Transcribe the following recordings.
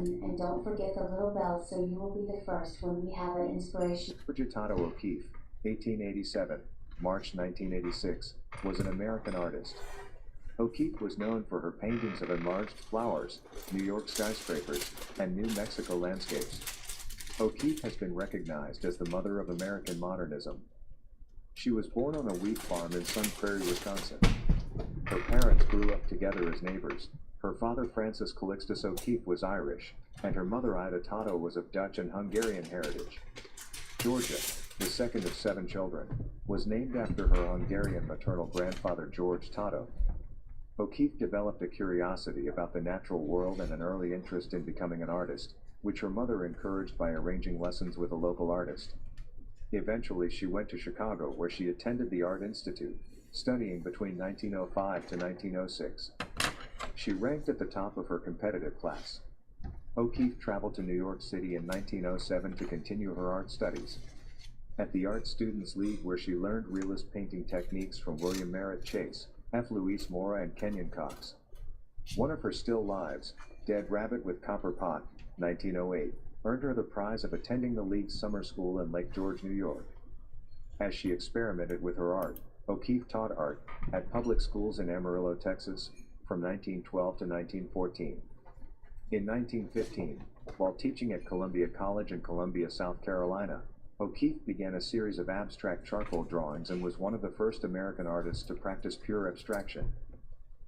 button and don't forget the little bell so you will be the first when we have an inspiration. Georgia O'Keeffe, 1887, March 1986, was an American artist. O'Keeffe was known for her paintings of enlarged flowers, New York skyscrapers, and New Mexico landscapes. O'Keeffe has been recognized as the mother of American modernism. She was born on a wheat farm in Sun Prairie, Wisconsin. Her parents grew up together as neighbors. Her father, Francis Calixtus O'Keeffe, was Irish, and her mother, Ida Tato, was of Dutch and Hungarian heritage. Georgia, the second of 7 children, was named after her Hungarian maternal grandfather, George Tato. O'Keeffe developed a curiosity about the natural world and an early interest in becoming an artist, which her mother encouraged by arranging lessons with a local artist. Eventually, she went to Chicago, where she attended the Art Institute, studying between 1905 to 1906. She ranked at the top of her competitive class. O'Keeffe traveled to New York City in 1907 to continue her art studies. At the Art Students League, where she learned realist painting techniques from William Merritt Chase, F. Louise Mora, and Kenyon Cox. One of her still lives, Dead Rabbit with Copper Pot, 1908, earned her the prize of attending the League's summer school in Lake George, New York. As she experimented with her art, O'Keeffe taught art at public schools in Amarillo, Texas, from 1912 to 1914. In 1915, while teaching at Columbia College in Columbia, South Carolina, O'Keeffe began a series of abstract charcoal drawings and was one of the first American artists to practice pure abstraction.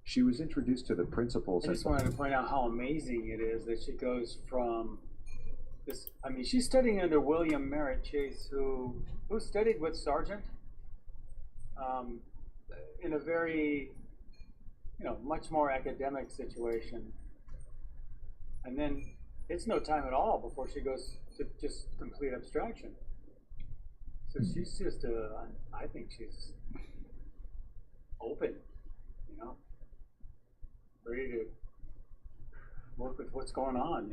She was introduced to the principles. I just wanted to point out how amazing it is that she goes from this. I mean, she's studying under William Merritt Chase, who studied with Sargent, in a very, much more academic situation. And then it's no time at all before she goes to just complete abstraction. So she's just, I think she's open, ready to work with what's going on,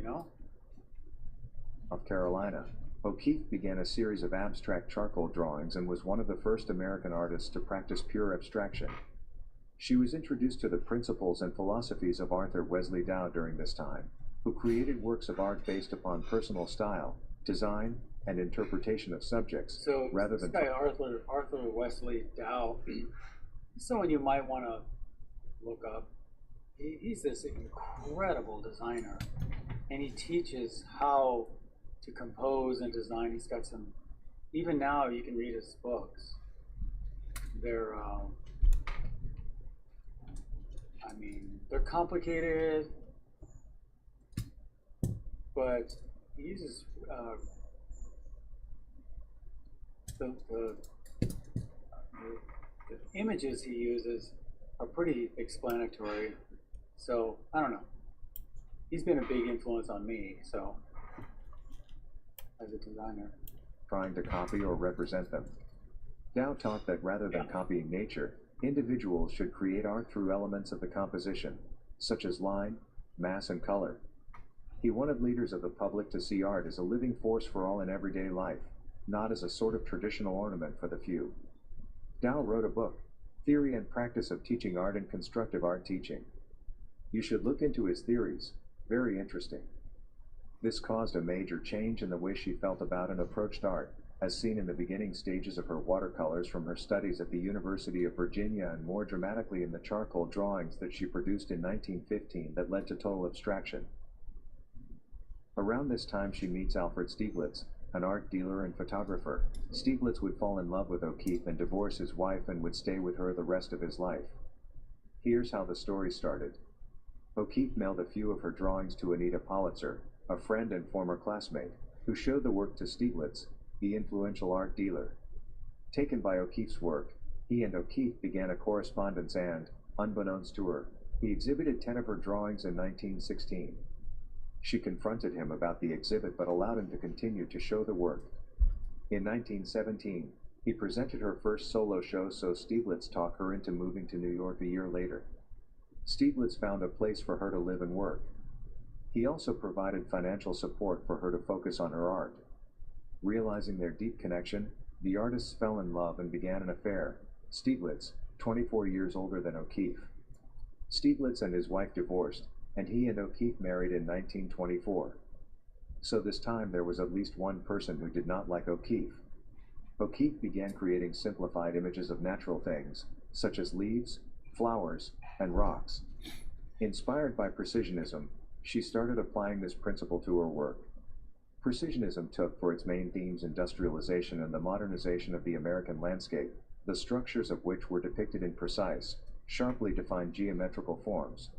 South Carolina, O'Keeffe began a series of abstract charcoal drawings and was one of the first American artists to practice pure abstraction. She was introduced to the principles and philosophies of Arthur Wesley Dow during this time, who created works of art based upon personal style, design, and interpretation of subjects, so rather this than guy Arthur Wesley Dow, someone you might want to look up. He's this incredible designer, and he teaches how to compose and design. He's got some, even now you can read his books. They're they're complicated, but he uses the images he uses are pretty explanatory. So I don't know. He's been a big influence on me. So as a designer, trying to copy or represent them. Dow taught that rather than copying nature, individuals should create art through elements of the composition, such as line, mass, and color. He wanted leaders of the public to see art as a living force for all in everyday life, not as a sort of traditional ornament for the few. Dow wrote a book, Theory and Practice of Teaching Art and Constructive Art Teaching. You should look into his theories, very interesting. This caused a major change in the way she felt about and approached art, as seen in the beginning stages of her watercolors from her studies at the University of Virginia and more dramatically in the charcoal drawings that she produced in 1915 that led to total abstraction. Around this time she meets Alfred Stieglitz, an art dealer and photographer. Stieglitz would fall in love with O'Keeffe and divorce his wife and would stay with her the rest of his life. Here's how the story started. O'Keeffe mailed a few of her drawings to Anita Politzer, a friend and former classmate, who showed the work to Stieglitz, the influential art dealer. Taken by O'Keeffe's work, he and O'Keeffe began a correspondence and, unbeknownst to her, he exhibited 10 of her drawings in 1916. She confronted him about the exhibit but allowed him to continue to show the work. In 1917, he presented her first solo show, so Stieglitz talked her into moving to New York a year later. Stieglitz found a place for her to live and work. He also provided financial support for her to focus on her art. Realizing their deep connection, the artists fell in love and began an affair. Stieglitz, 24 years older than O'Keeffe. Stieglitz and his wife divorced, and he and O'Keeffe married in 1924. So this time there was at least one person who did not like O'Keeffe. O'Keeffe began creating simplified images of natural things, such as leaves, flowers, and rocks. Inspired by Precisionism, she started applying this principle to her work. Precisionism took for its main themes industrialization and the modernization of the American landscape, the structures of which were depicted in precise, sharply defined geometrical forms.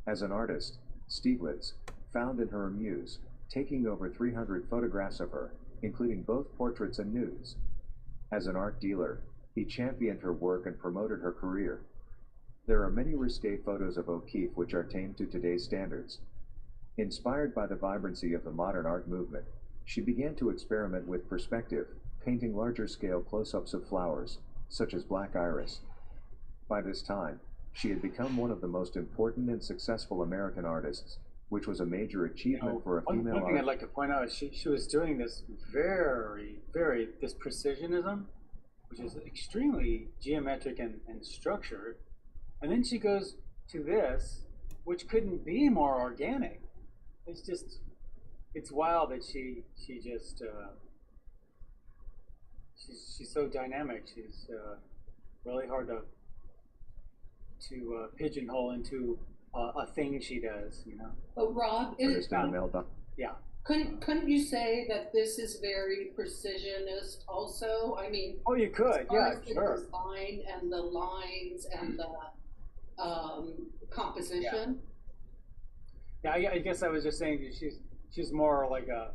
As an artist, Stieglitz found in her a muse, taking over 300 photographs of her, including both portraits and nudes. As an art dealer, he championed her work and promoted her career. There are many risque photos of O'Keeffe which are tame to today's standards. Inspired by the vibrancy of the modern art movement, she began to experiment with perspective, painting larger-scale close-ups of flowers, such as black iris. By this time, she had become one of the most important and successful American artists, which was a major achievement for a female one thing artist. I'd like to point out is she was doing this this precisionism, which is extremely geometric and structured, and then she goes to this, which couldn't be more organic. It's wild that she's so dynamic. She's really hard to pigeonhole into a thing she does, you know. But Rob, Yeah. couldn't you say that this is very precisionist also? I mean, Oh, you could, as far yeah, as the sure. design and the lines and the composition. Yeah, I guess I was just saying that she's more like a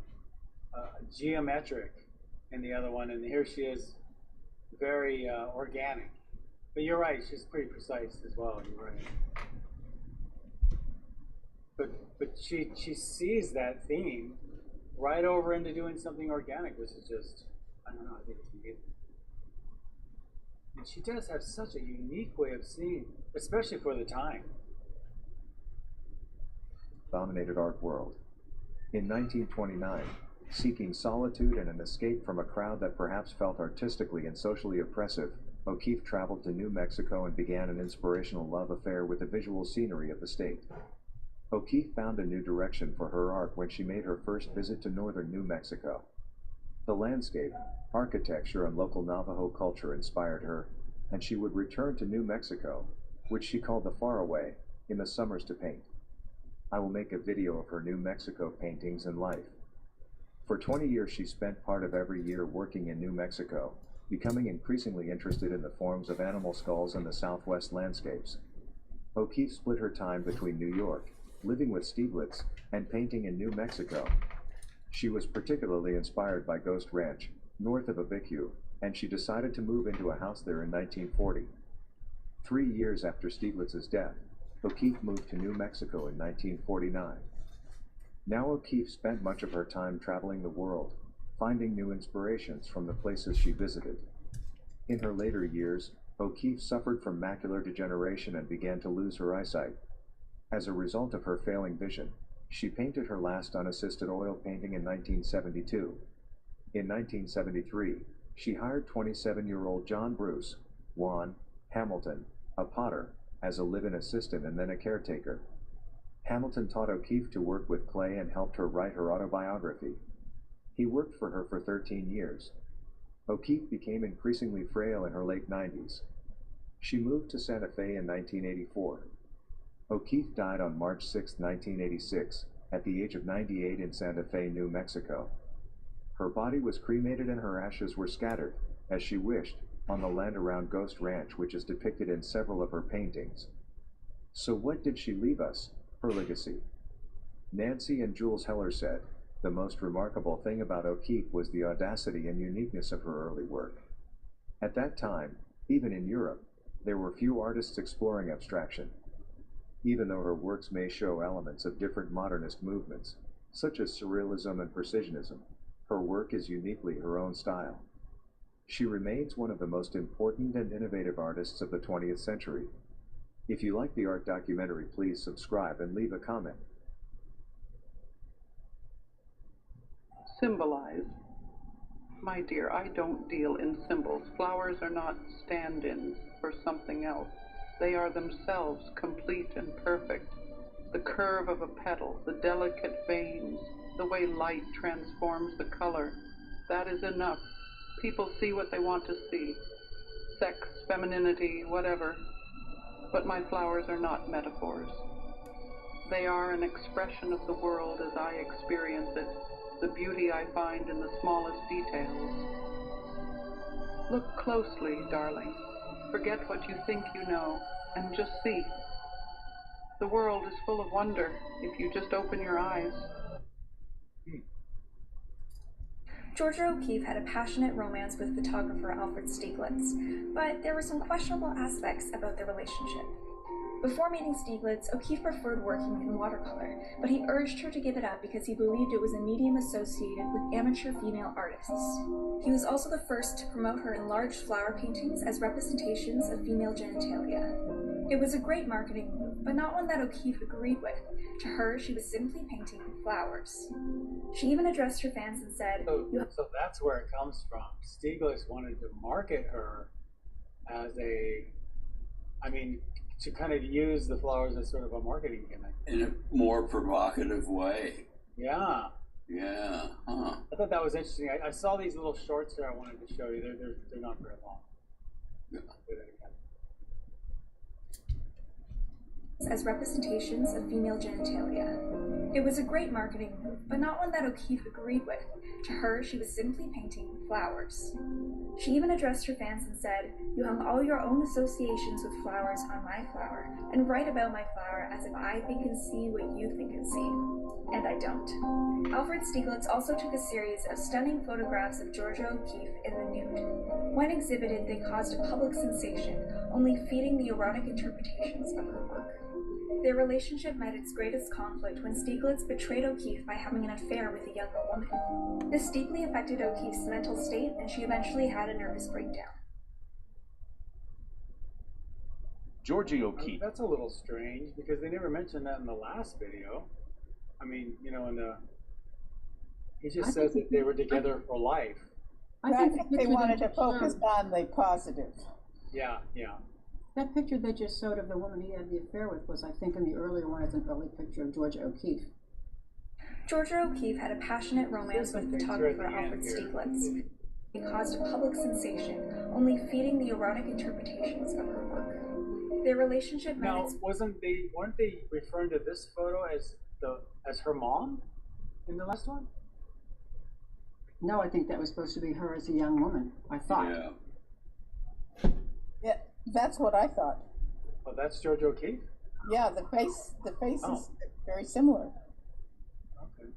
geometric in the other one, and here she is very organic. But you're right, she's pretty precise as well. You're right. But she sees that theme right over into doing something organic, which is just, I don't know, I think it's amazing. And she does have such a unique way of seeing, especially for the time. Dominated art world. In 1929, seeking solitude and an escape from a crowd that perhaps felt artistically and socially oppressive, O'Keeffe traveled to New Mexico and began an inspirational love affair with the visual scenery of the state. O'Keeffe found a new direction for her art when she made her first visit to northern New Mexico. The landscape, architecture, and local Navajo culture inspired her, and she would return to New Mexico, which she called the Faraway, in the summers to paint. I will make a video of her New Mexico paintings and life. For 20 years she spent part of every year working in New Mexico, becoming increasingly interested in the forms of animal skulls and the Southwest landscapes. O'Keeffe split her time between New York, living with Stieglitz, and painting in New Mexico. She was particularly inspired by Ghost Ranch, north of Abiquiu, and she decided to move into a house there in 1940. 3 years after Stieglitz's death, O'Keeffe moved to New Mexico in 1949. Now O'Keeffe spent much of her time traveling the world, finding new inspirations from the places she visited. In her later years, O'Keeffe suffered from macular degeneration and began to lose her eyesight. As a result of her failing vision, she painted her last unassisted oil painting in 1972. In 1973, she hired 27-year-old John Bruce, Xuan, Hamilton, a potter, as a live-in assistant and then a caretaker. Hamilton taught O'Keeffe to work with clay and helped her write her autobiography. He worked for her for 13 years. O'Keeffe became increasingly frail in her late 90s. She moved to Santa Fe in 1984. O'Keeffe died on March 6, 1986, at the age of 98 in Santa Fe, New Mexico. Her body was cremated and her ashes were scattered, as she wished, on the land around Ghost Ranch, which is depicted in several of her paintings. So what did she leave us, her legacy? Nancy and Jules Heller said, the most remarkable thing about O'Keeffe was the audacity and uniqueness of her early work. At that time, even in Europe, there were few artists exploring abstraction. Even though her works may show elements of different modernist movements, such as surrealism and precisionism, her work is uniquely her own style. She remains one of the most important and innovative artists of the 20th century. If you like the art documentary, please subscribe and leave a comment. Symbolize. My dear, I don't deal in symbols. Flowers are not stand-ins for something else. They are themselves complete and perfect. The curve of a petal, the delicate veins, the way light transforms the color. That is enough. People see what they want to see. Sex, femininity, whatever. But my flowers are not metaphors. They are an expression of the world as I experience it, the beauty I find in the smallest details. Look closely, darling. Forget what you think you know, and just see. The world is full of wonder if you just open your eyes. Georgia O'Keeffe had a passionate romance with photographer Alfred Stieglitz, but there were some questionable aspects about their relationship. Before meeting Stieglitz, O'Keeffe preferred working in watercolor, but he urged her to give it up because he believed it was a medium associated with amateur female artists. He was also the first to promote her enlarged flower paintings as representations of female genitalia. It was a great marketing move, but not one that O'Keeffe agreed with. To her, she was simply painting flowers. She even addressed her fans and said, So that's where it comes from. Stieglitz wanted to market her as to kind of use the flowers as sort of a marketing gimmick. In a more provocative way. Yeah. Yeah. Huh. I thought that was interesting. I saw these little shorts here I wanted to show you. They're not very long. Yeah. as representations of female genitalia. It was a great marketing move, but not one that O'Keeffe agreed with. To her, she was simply painting flowers. She even addressed her fans and said, "You hung all your own associations with flowers on my flower, and write about my flower as if I think and see what you think and see." And I don't. Alfred Stieglitz also took a series of stunning photographs of Georgia O'Keeffe in the nude. When exhibited, they caused a public sensation, only feeding the erotic interpretations of her work. Their relationship met its greatest conflict when Stieglitz betrayed O'Keeffe by having an affair with a younger woman. This deeply affected O'Keeffe's mental state, and she eventually had a nervous breakdown. Georgie O'Keeffe. That's a little strange, because they never mentioned that in the last video. I mean, you know, he just says that they were together for life. I think they wanted to focus on the positive. Yeah, yeah. That picture they just showed of the woman he had the affair with was, I think, in the earlier one, as an early picture of Georgia O'Keeffe. Georgia O'Keeffe had a passionate romance with photographer Alfred Stieglitz. It caused a public sensation, only feeding the erotic interpretations of her work. Their relationship met Now, weren't they referring to this photo as her mom in the last one? No, I think that was supposed to be her as a young woman, I thought. Yeah. Yeah, that's what I thought. Oh, that's Georgia O'Keeffe? Yeah, the face is very similar. Okay.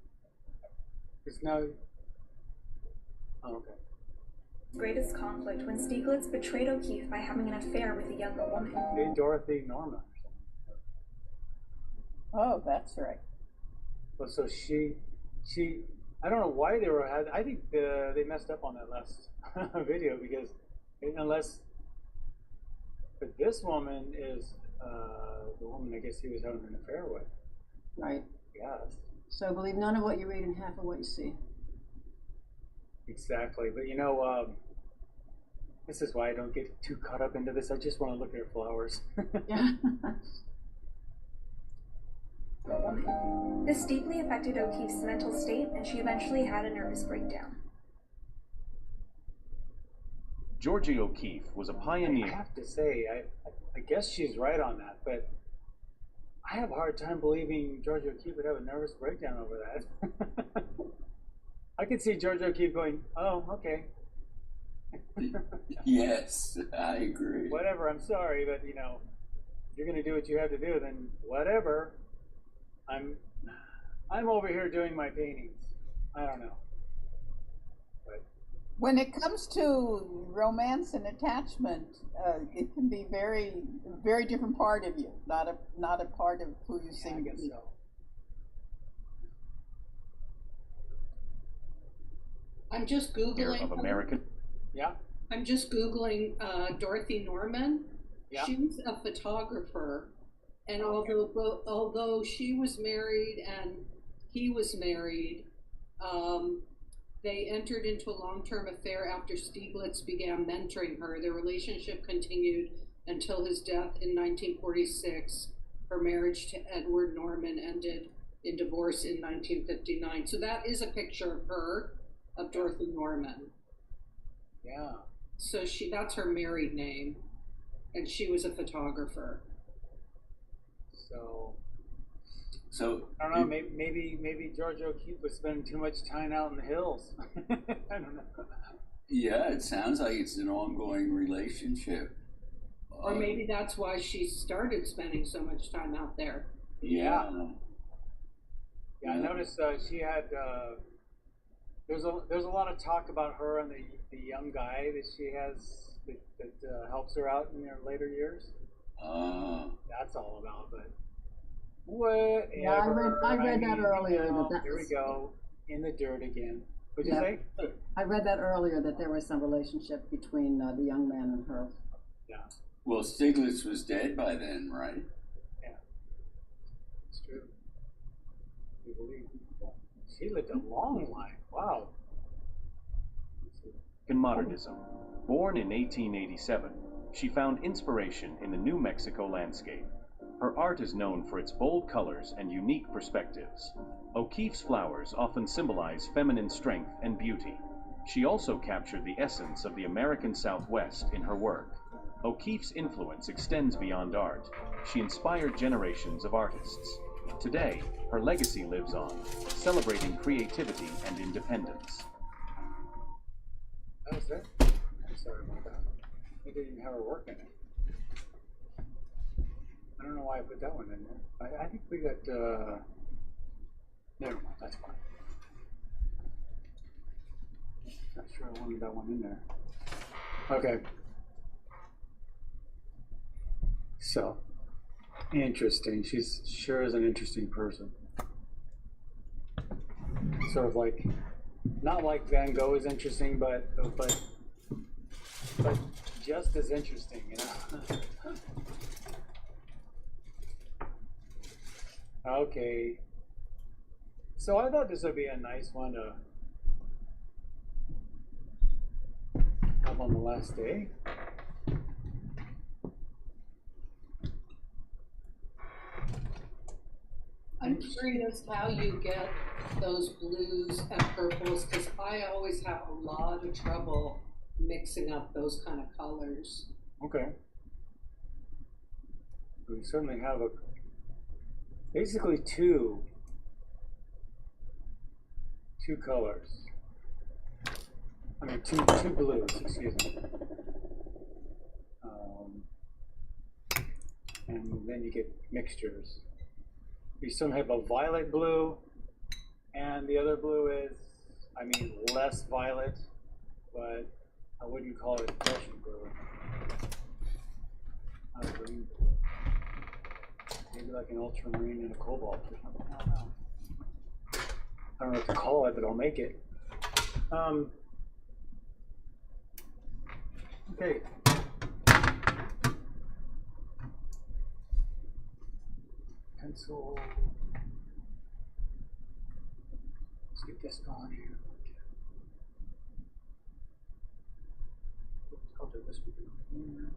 It's now. Oh, okay. greatest conflict when Stieglitz betrayed O'Keeffe by having an affair with a younger woman. Hey, Dorothy Norma. Oh, that's right. Oh, so she, I don't know why they were. I think they messed up on that last video, because but this woman is the woman I guess he was having an affair with. Right. Yes. So believe none of what you read and half of what you see. Exactly. But you know, this is why I don't get too caught up into this. I just want to look at her flowers. Yeah. This deeply affected O'Keeffe's mental state, and she eventually had a nervous breakdown. Georgie O'Keeffe was a pioneer. I have to say, I guess she's right on that, but I have a hard time believing Georgia O'Keeffe would have a nervous breakdown over that. I could see Georgia O'Keeffe going, "Oh, okay." Yes, I agree. Whatever, I'm sorry, but you know, if you're gonna do what you have to do, then whatever. I'm over here doing my paintings. I don't know. But When it comes to romance and attachment, it can be very, very different part of you, not a part of who you yeah, I seem to guess be. so. I'm just Googling. Of American. Yeah. I'm just Googling Dorothy Norman. Yeah. She was a photographer, and although she was married and he was married, they entered into a long-term affair after Stieglitz began mentoring her. Their relationship continued until his death in 1946. Her marriage to Edward Norman ended in divorce in 1959. So that is a picture of her, of Dorothy Norman. Yeah. So that's her married name, and she was a photographer. So I don't know. Maybe George O'Keeffe was spending too much time out in the hills. I don't know. Yeah, it sounds like it's an ongoing relationship. Or maybe that's why she started spending so much time out there. Yeah. Yeah, I noticed she had. There's a lot of talk about her and the young guy that she has that helps her out in her later years. That's all about, but whatever. Yeah, I read that earlier. Here we go in the dirt again. What'd you say? I read that earlier that there was some relationship between the young man and her. Yeah. Well, Stiglitz was dead by then, right? Yeah. It's true. We believe. She lived a long life. Wow. In modernism, born in 1887, she found inspiration in the New Mexico landscape. Her art is known for its bold colors and unique perspectives. O'Keeffe's flowers often symbolize feminine strength and beauty. She also captured the essence of the American Southwest in her work. O'Keeffe's influence extends beyond art. She inspired generations of artists. Today, her legacy lives on, celebrating creativity and independence. That was it? I'm sorry about that. I didn't even have her work in it. I don't know why I put that one in there. I think we got, never mind, that's fine. Not sure I wanted that one in there. Okay. So, interesting. She's sure is an interesting person. Sort of like, not like Van Gogh is interesting, but just as interesting, you know. Okay. So I thought this would be a nice one to have on the last day. I'm curious how you get those blues and purples, because I always have a lot of trouble mixing up those kind of colors. Okay. We certainly have basically two colors. I mean, two blues, excuse me. And then you get mixtures. We some have a violet blue, and the other blue is, I mean, less violet, but I wouldn't call it Prussian blue. Green blue. Maybe like an ultramarine and a cobalt or something. I don't know. I don't know what to call it, but I'll make it. Okay. Pencil. Let's get this going here. I'll do this one here.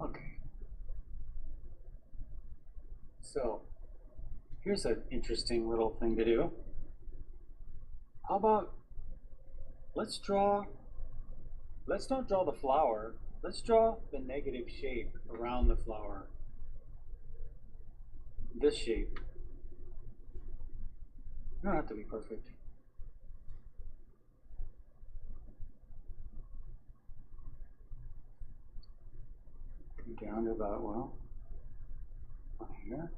Okay. So, here's an interesting little thing to do. How about, let's not draw the flower, let's draw the negative shape around the flower. this shape. You don't have to be perfect. Down to about, well, here.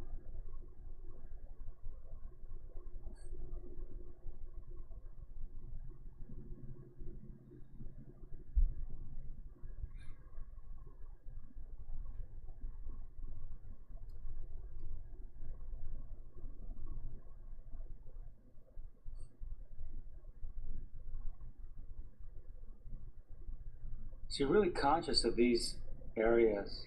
So you're really conscious of these areas.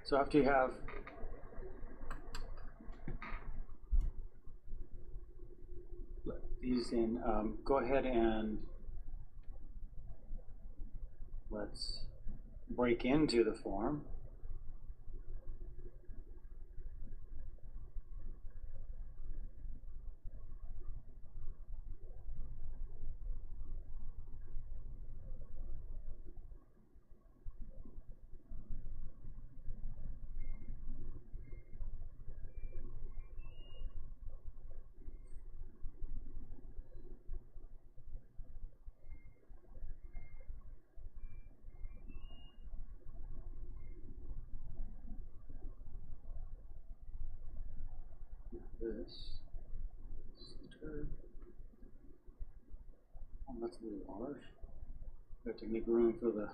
So after you have these in, go ahead and let's break into the form. This. Oh, that's a little large. We have to make room for the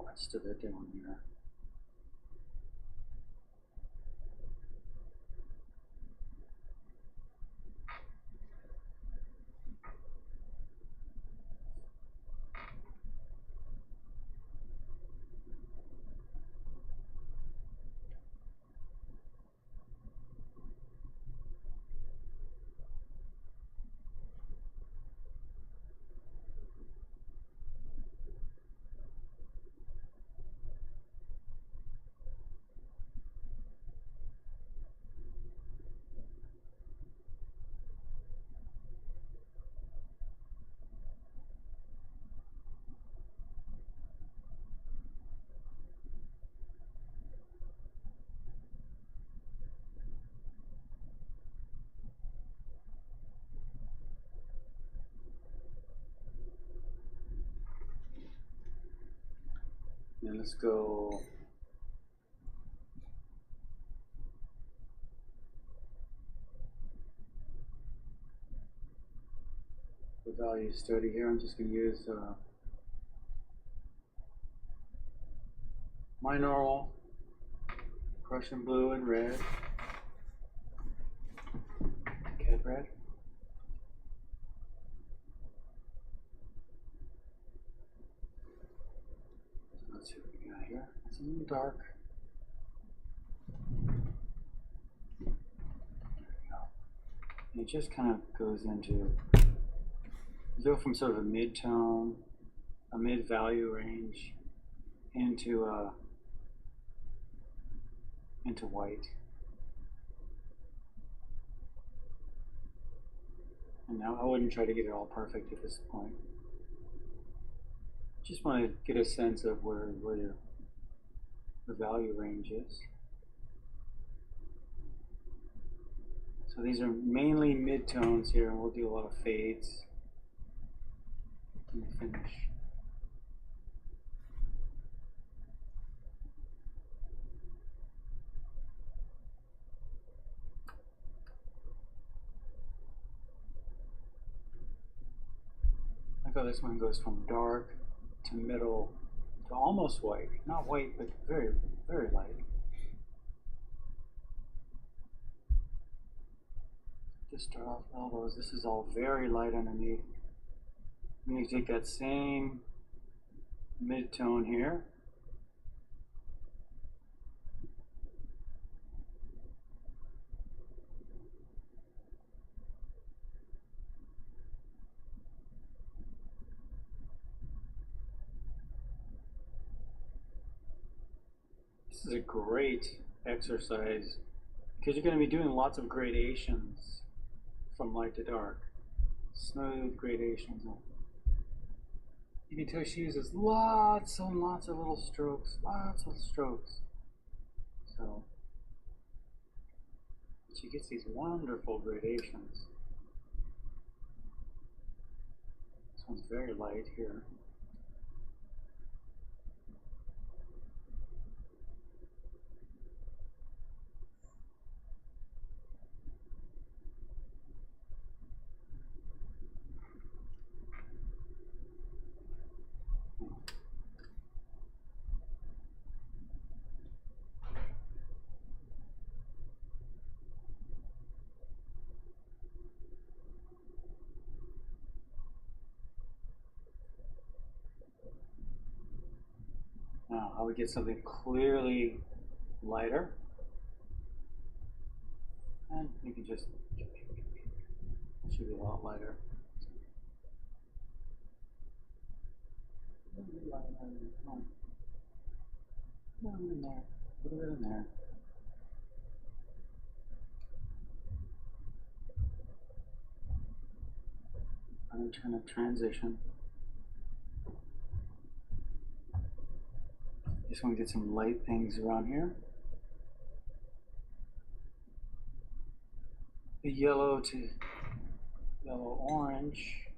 rest of it down here. And let's go the value study here. I'm just going to use my normal Prussian blue and red, cat red. Let's see what we got here. It's a little dark. There we go. And it just kind of goes into, you go from sort of a mid-tone, a mid-value range into white. And now I wouldn't try to get it all perfect at this point. Just want to get a sense of where the value range is. So these are mainly mid-tones here, and we'll do a lot of fades in the finish. Look how this one goes from dark to middle to almost white. Not white, but very, very light. Just start off elbows. This is all very light underneath. I'm going to take that same mid-tone here. This is a great exercise because you're going to be doing lots of gradations from light to dark. Smooth gradations. You can tell she uses lots and lots of little strokes, lots of strokes. So she gets these wonderful gradations. This one's very light here. Now, how we get something clearly lighter, and you can just, it should be a lot lighter. A little bit lighter, come on. A little bit in there, a little bit in there. I'm trying to transition. Just want to get some light things around here. The yellow to yellow orange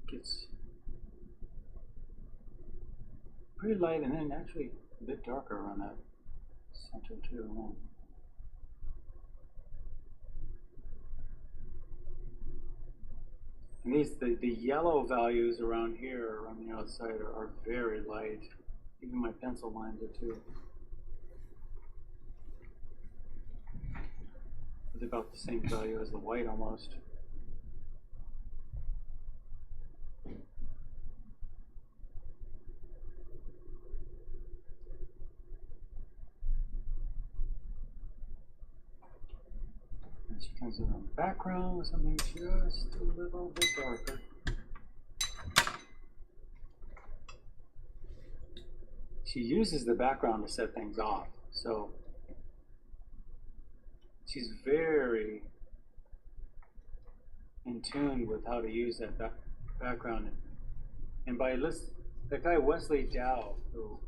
gets pretty light, and then actually a bit darker around that center too. And the yellow values around here on the outside are very light. Even my pencil lines are too. It's about the same value as the white almost. And she comes in on the background with something just a little bit darker. She uses the background to set things off, so she's very in tune with how to use that background. And by that guy Wesley Dow, who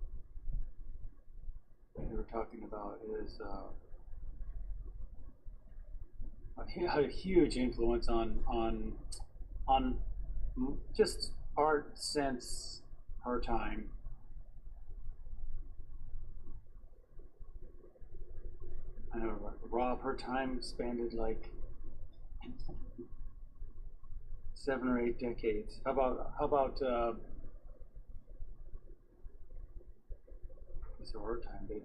we were talking about, is had a huge influence on just art since her time. I know, Rob, her time spanned like 7 or 8 decades. How about so her time big.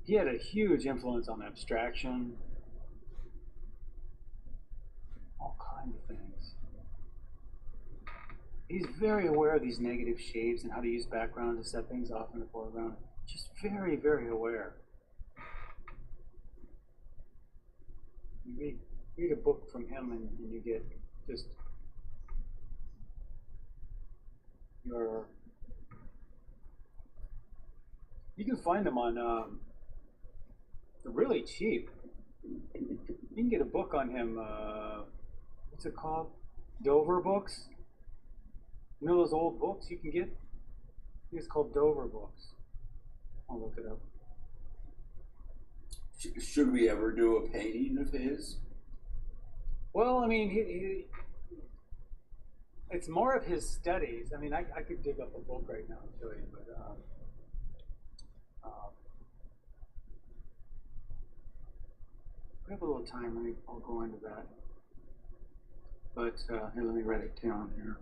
He had a huge influence on abstraction, all kinds of things. He's very aware of these negative shapes and how to use background to set things off in the foreground. Just very, very aware. You read a book from him and you get just you can find them on they're really cheap. You can get a book on him, what's it called? Dover books? You know those old books you can get? I think it's called Dover books. I'll look it up. Should we ever do a painting of his? Well, I mean, it's more of his studies. I mean, I could dig up a book right now and show you, but we have a little time. I'll go into that. But here, let me write it down here.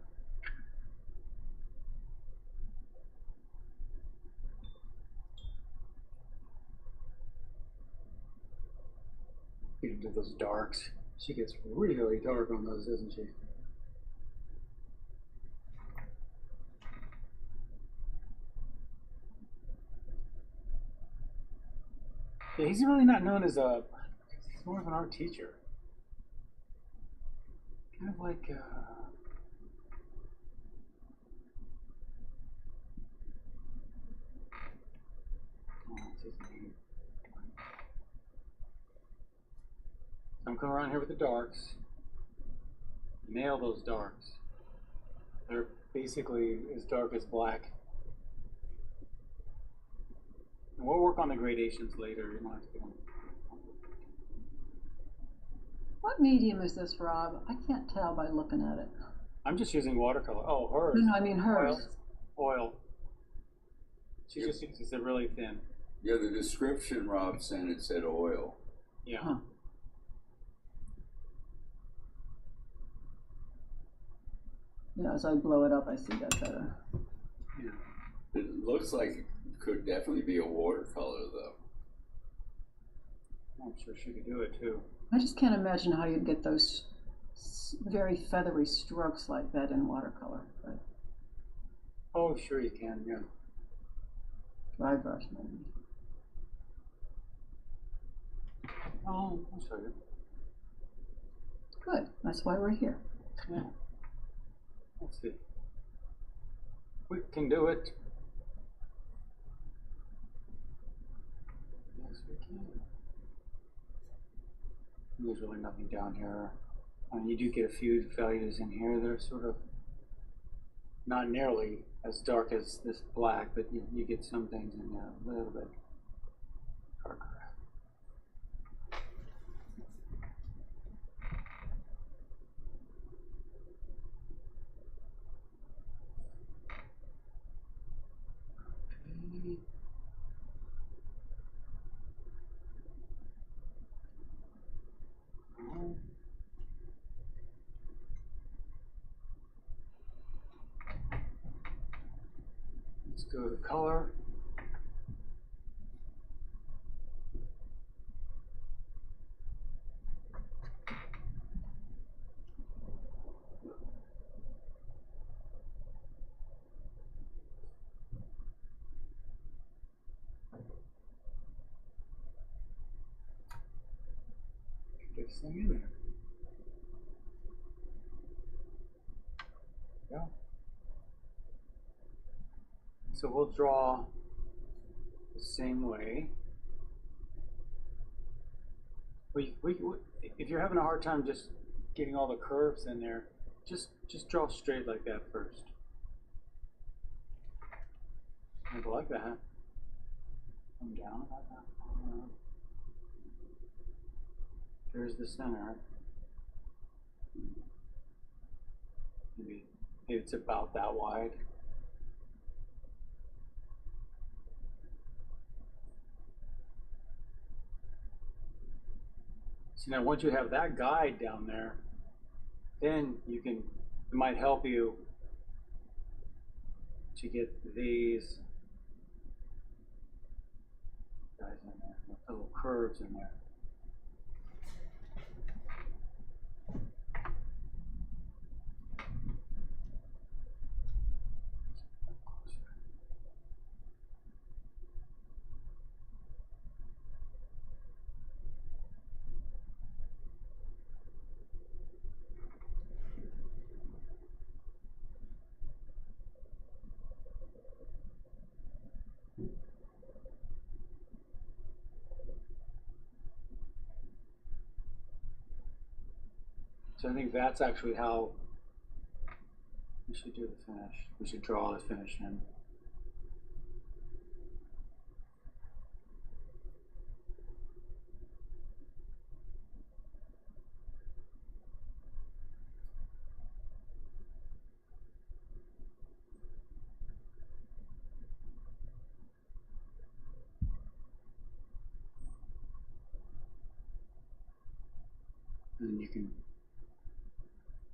Get into those darks. She gets really dark on those, doesn't she? Yeah, he's really not known as he's more of an art teacher. Kind of like, what's his name? I'm coming around here with the darks. nail those darks. They're basically as dark as black. And we'll work on the gradations later. You don't have to get them. What medium is this, Rob? I can't tell by looking at it. I'm just using watercolor. Oh, hers. No, I mean hers. Oil. She just uses it really thin. Yeah, the description Rob sent, it said oil. Yeah. Huh. Yeah, as I blow it up, I see that better. Yeah. It looks like it could definitely be a watercolor, though. I'm sure she could do it too. I just can't imagine how you'd get those very feathery strokes like that in watercolor. But Oh, sure you can, yeah. dry brush, maybe. Oh, I'll show you. Good. That's why we're here. Yeah. Let's see. We can do it. Yes, we can. There's really nothing down here. You do get a few values in here that are sort of not nearly as dark as this black, but you get some things in there a little bit darker. Let's go to color. Get this thing in there. Yeah. So we'll draw the same way. If you're having a hard time just getting all the curves in there, just draw straight like that first. Maybe like that. Come down like that. There's the center. Maybe it's about that wide. So now once you have that guide down there, then it might help you to get these guys in there, with little curves in there. So I think that's actually how we should do the finish. We should draw the finish in. And you can,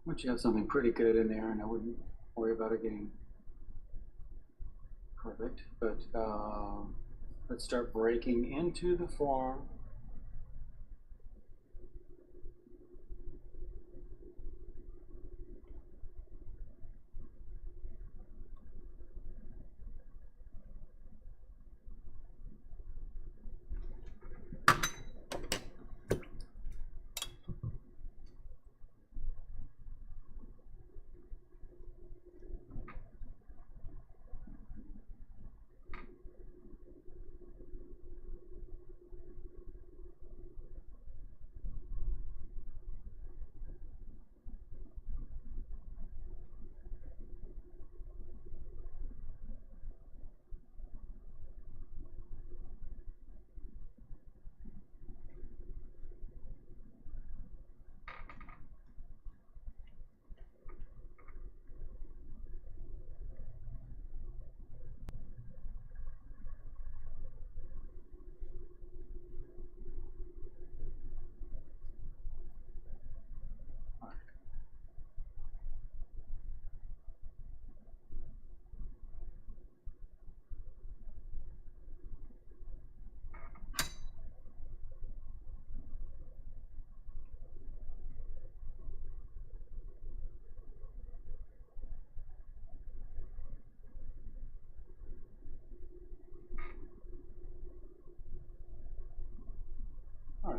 once you have something pretty good in there, and I wouldn't worry about it getting perfect, but let's start breaking into the form.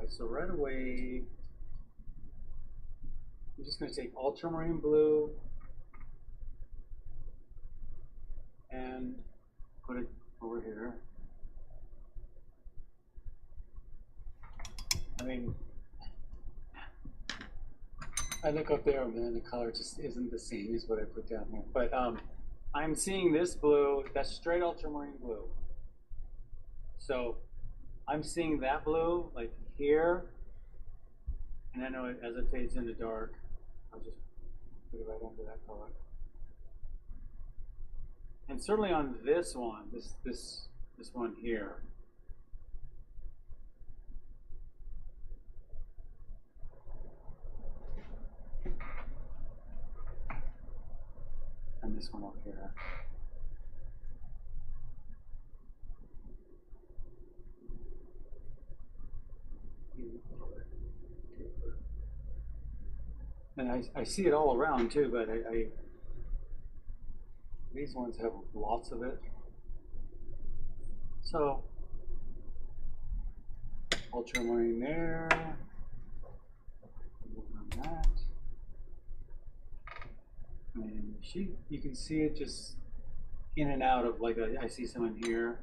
so right away, I'm just going to take ultramarine blue and put it over here. I mean, I look up there and then the color just isn't the same as what I put down here. But I'm seeing this blue, that's straight ultramarine blue. So I'm seeing that blue like here, and I know as it fades into dark, I'll just put it right under that color. And certainly on this one, this one here, and this one over here. And I see it all around too, but these ones have lots of it. So ultramarine there, on that. And you can see it just in and out of, like I see some in here.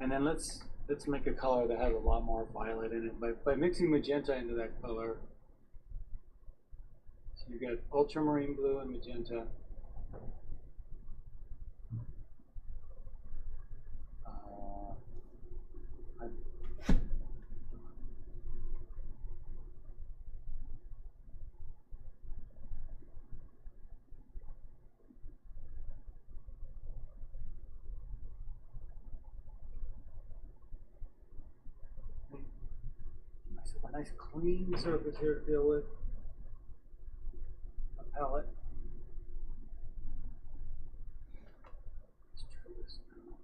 And then let's make a color that has a lot more violet in it by mixing magenta into that color. So you've got ultramarine blue and magenta. A nice clean surface here to deal with. A palette. Let's try this now.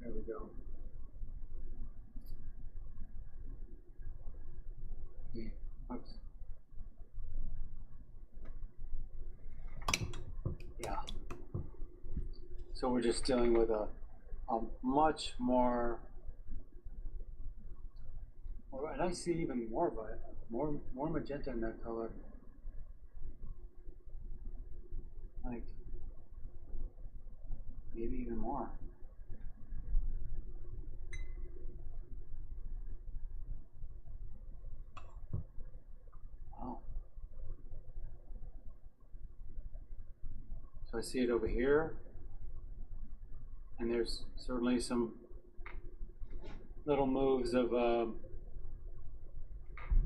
There we go. Oops. Yeah. So we're just dealing with a much more, and I see even more violet, more magenta in that color. Like maybe even more. So I see it over here, and there's certainly some little moves of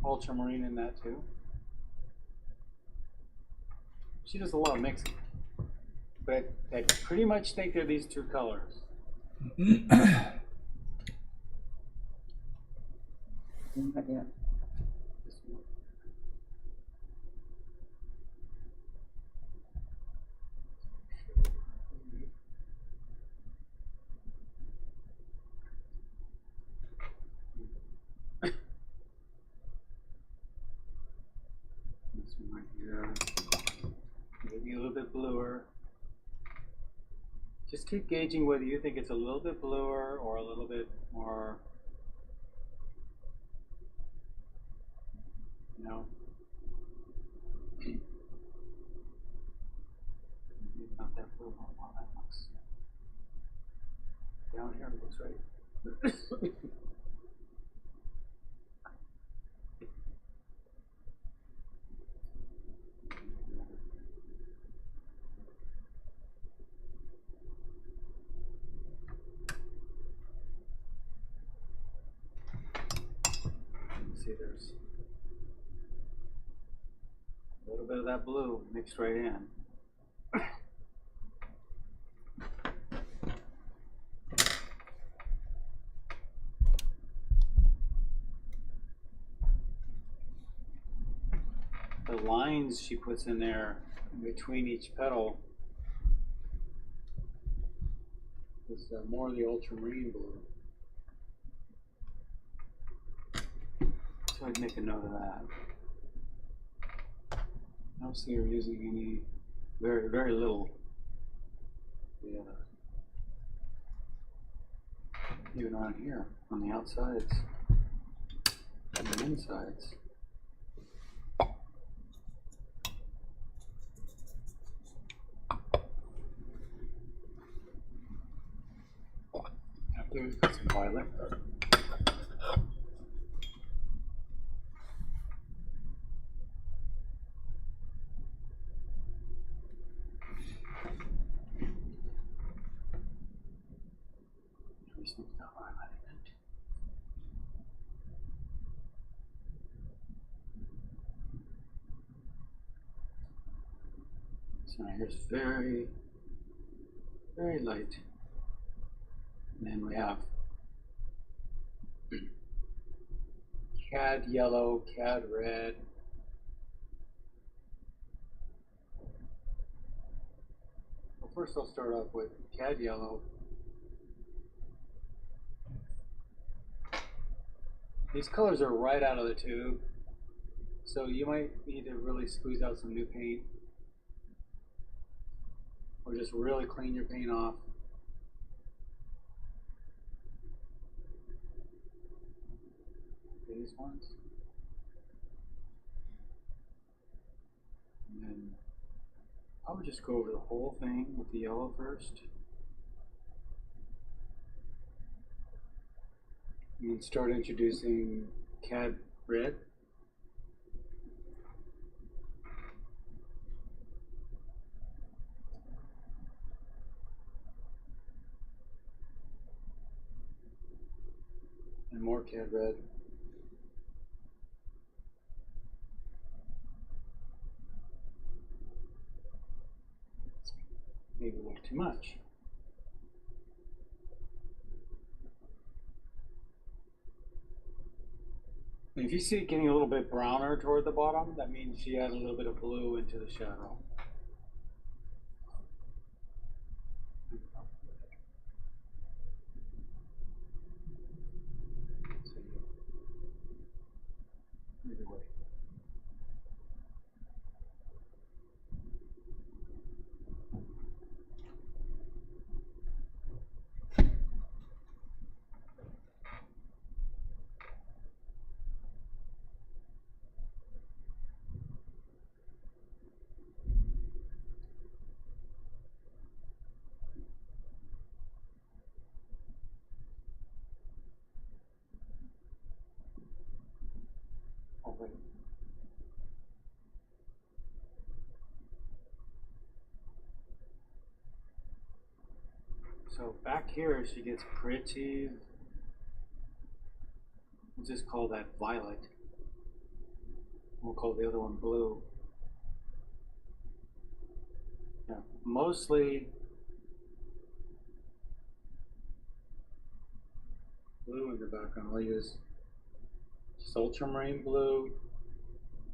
ultramarine in that too. She does a lot of mixing, but I pretty much think they're these two colors. Yeah. This one right here, maybe a little bit bluer. Just keep gauging whether you think it's a little bit bluer or a little bit more, you know, not that blue. Wow, that looks, down here it looks right. See, there's a little bit of that blue mixed right in. greens she puts in there in between each petal is more of the ultramarine blue. So I'd make a note of that. I don't see her using any, very little. Yeah. Even on here, on the outsides and the insides. After we put some violet. So here's very light. And then we have cad yellow, cad red. Well, first I'll start off with cad yellow. These colors are right out of the tube, so you might need to really squeeze out some new paint, or just really clean your paint off. These ones. And then I would just go over the whole thing with the yellow first. And then start introducing cad red. And more cad red. Maybe a little too much. And if you see it getting a little bit browner toward the bottom, that means she added a little bit of blue into the shadow. Either way. Oh, wait. So back here she gets pretty, we'll just call that violet. We'll call the other one blue. Yeah, mostly blue in the background. I'll use just ultramarine blue.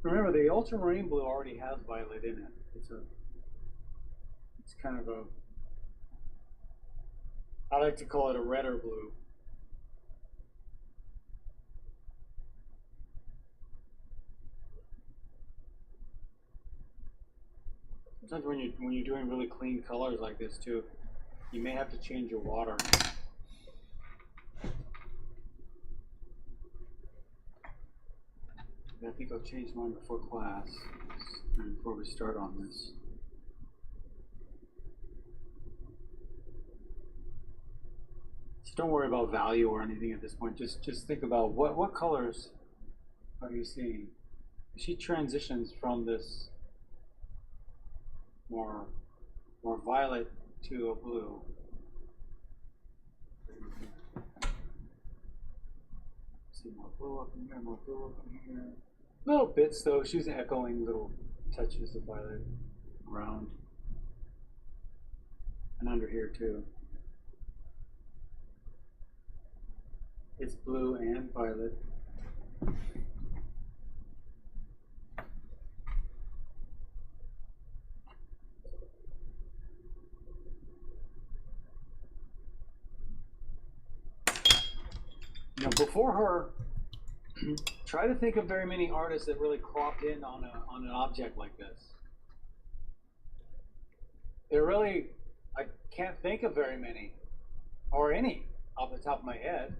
Remember, the ultramarine blue already has violet in it. It's kind of a, I like to call it a redder blue. Sometimes when you're doing really clean colors like this too, you may have to change your water. I think I'll change mine before class, before we start on this. So don't worry about value or anything at this point. Just think about what colors are you seeing? She transitions from this more violet to a blue. See more blue up in here, more blue up in here. Little bits though, she's echoing little touches of violet around. And under here too. It's blue and violet. before her, try to think of very many artists that really cropped in on an object like this. They're really, I can't think of very many, or any, off the top of my head.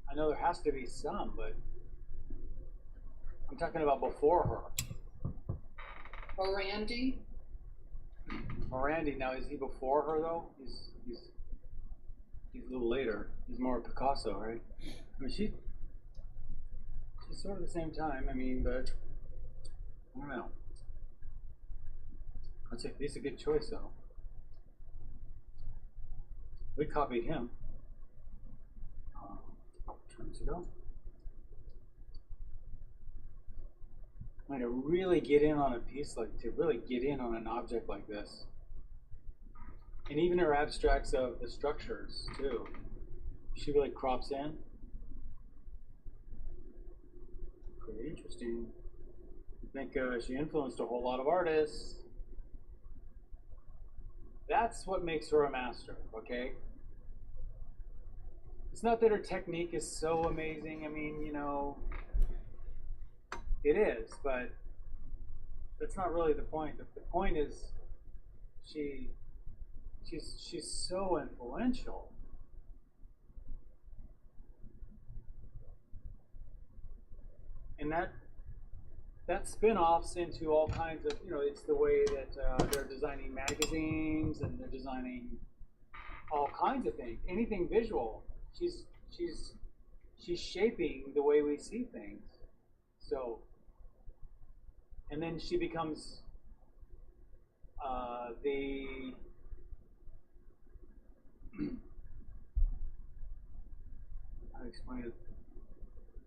I know there has to be some, but I'm talking about before her. Randy? Randy, now is he before her though? He's a little later. He's more Picasso, right? I mean, she's sort of the same time. I mean, but I don't know. I'd say he's a good choice though. We copied him terms ago. I mean, to really get in on a piece to really get in on an object like this. And even her abstracts of the structures too. She really crops in. Pretty interesting. I think she influenced a whole lot of artists. That's what makes her a master, okay? It's not that her technique is so amazing. I mean, you know, it is, but that's not really the point. The point is she's so influential. And that spin-offs into all kinds of, you know, it's the way that they're designing magazines and they're designing all kinds of things. Anything visual, she's shaping the way we see things. So, and then she becomes the how to explain it?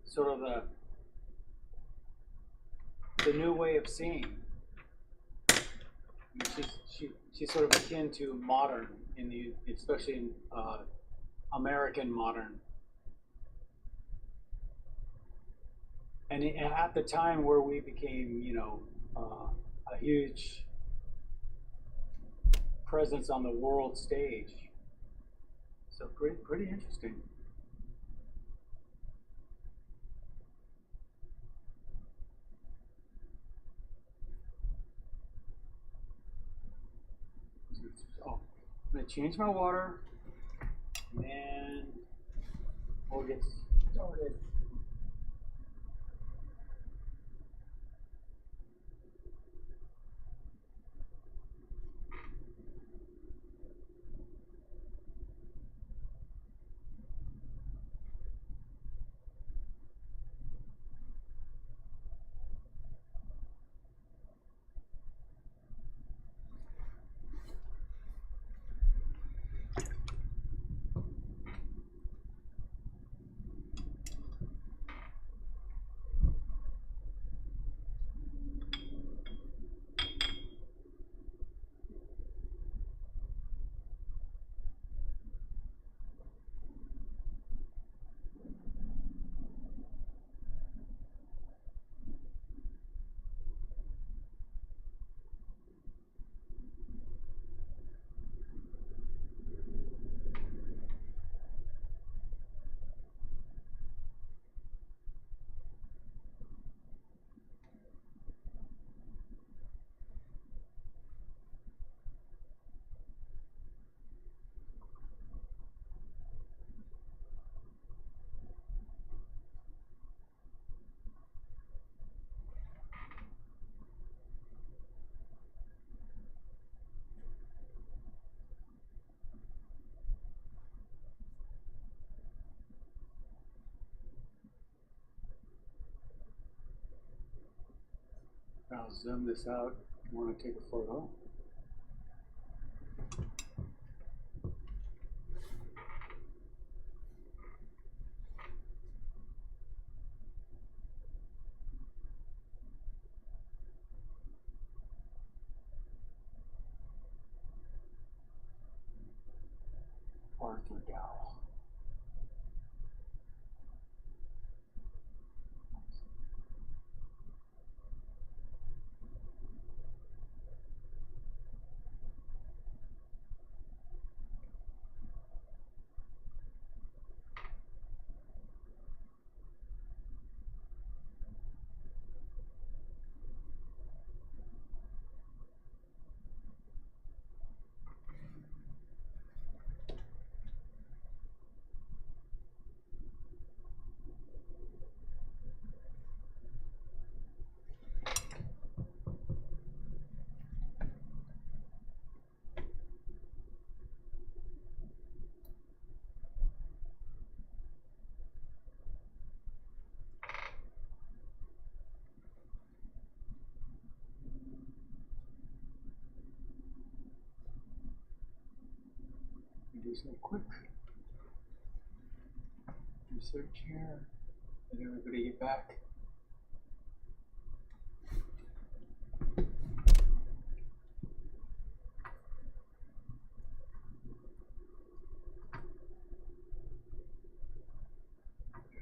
Sort of the new way of seeing. She's sort of akin to modern especially in American modern. And at the time where we became, you know, a huge presence on the world stage. So pretty interesting. Oh, I'm gonna change my water, and then we'll get started. I'll zoom this out if you want to take a photo. Arthur Dow. Do some quick research here. Let everybody get back. There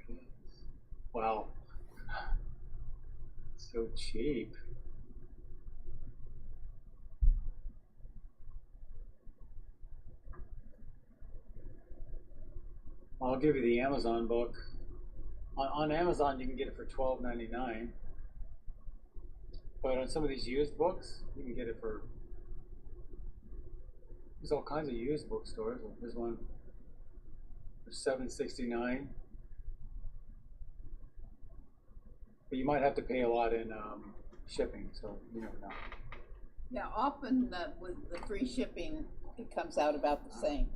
it is. Wow. So cheap. I'll give you the Amazon book. On Amazon, you can get it for $12.99. But on some of these used books, you can get it for. There's all kinds of used bookstores. There's one for $7.69. But you might have to pay a lot in shipping, so you never know. Yeah, often with the free shipping, it comes out about the same.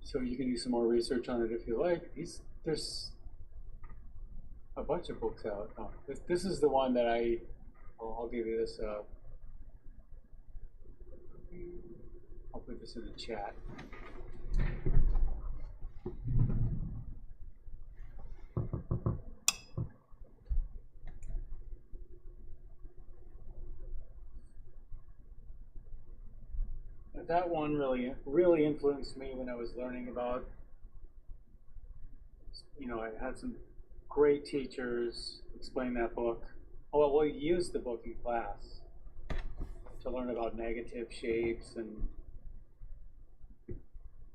So you can do some more research on it if you like. There's a bunch of books out. Oh, this is the one that I'll give you this. I'll put this in the chat. That one really influenced me when I was learning about. I had some great teachers explain that book. Oh, well, we used the book in class to learn about negative shapes and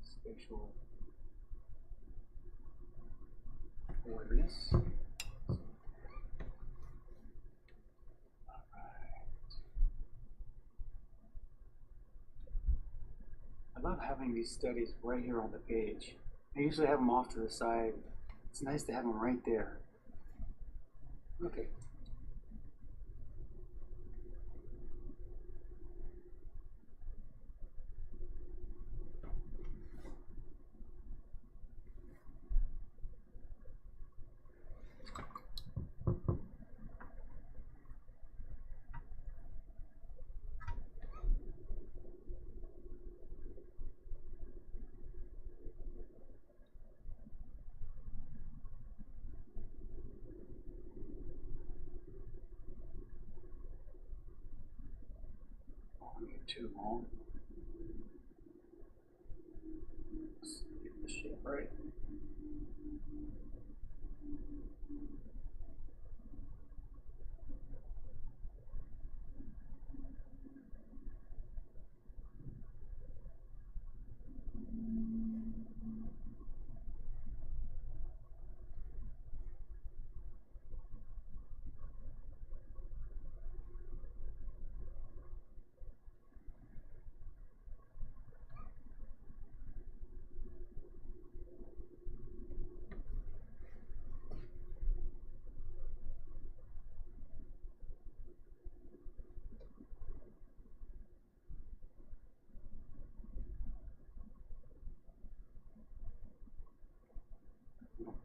spatial awareness. I love having these studies right here on the page. I usually have them off to the side. It's nice to have them right there. Okay. Too long. Let's get the shape right.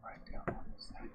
Right down on this thing.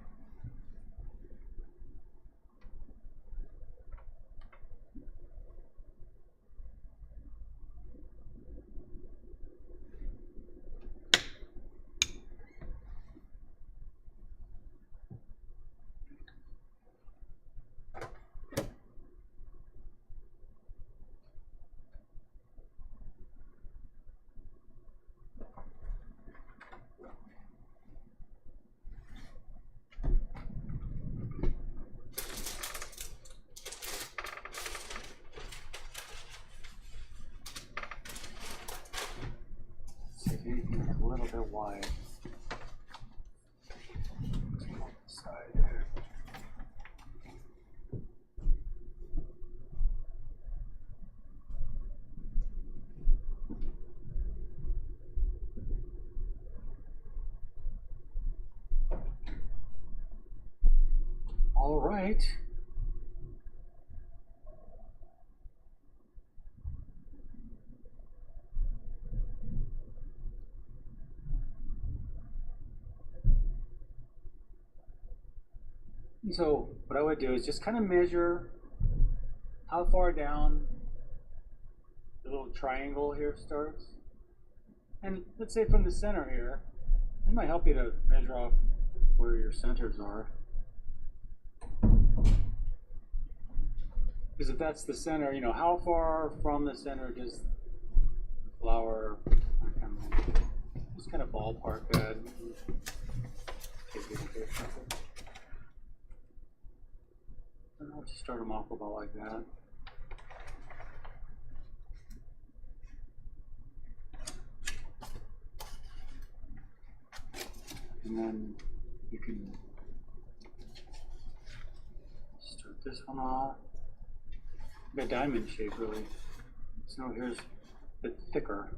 See if anything's a little bit wide. Side there. All right. So what I would do is just kind of measure how far down the little triangle here starts. And let's say from the center here, it might help you to measure off where your centers are. Because if that's the center, you know, how far from the center does the flower, just kind of ballpark that. I'll just start them off about like that. And then you can start this one off. A diamond shape, really. So here's a bit thicker.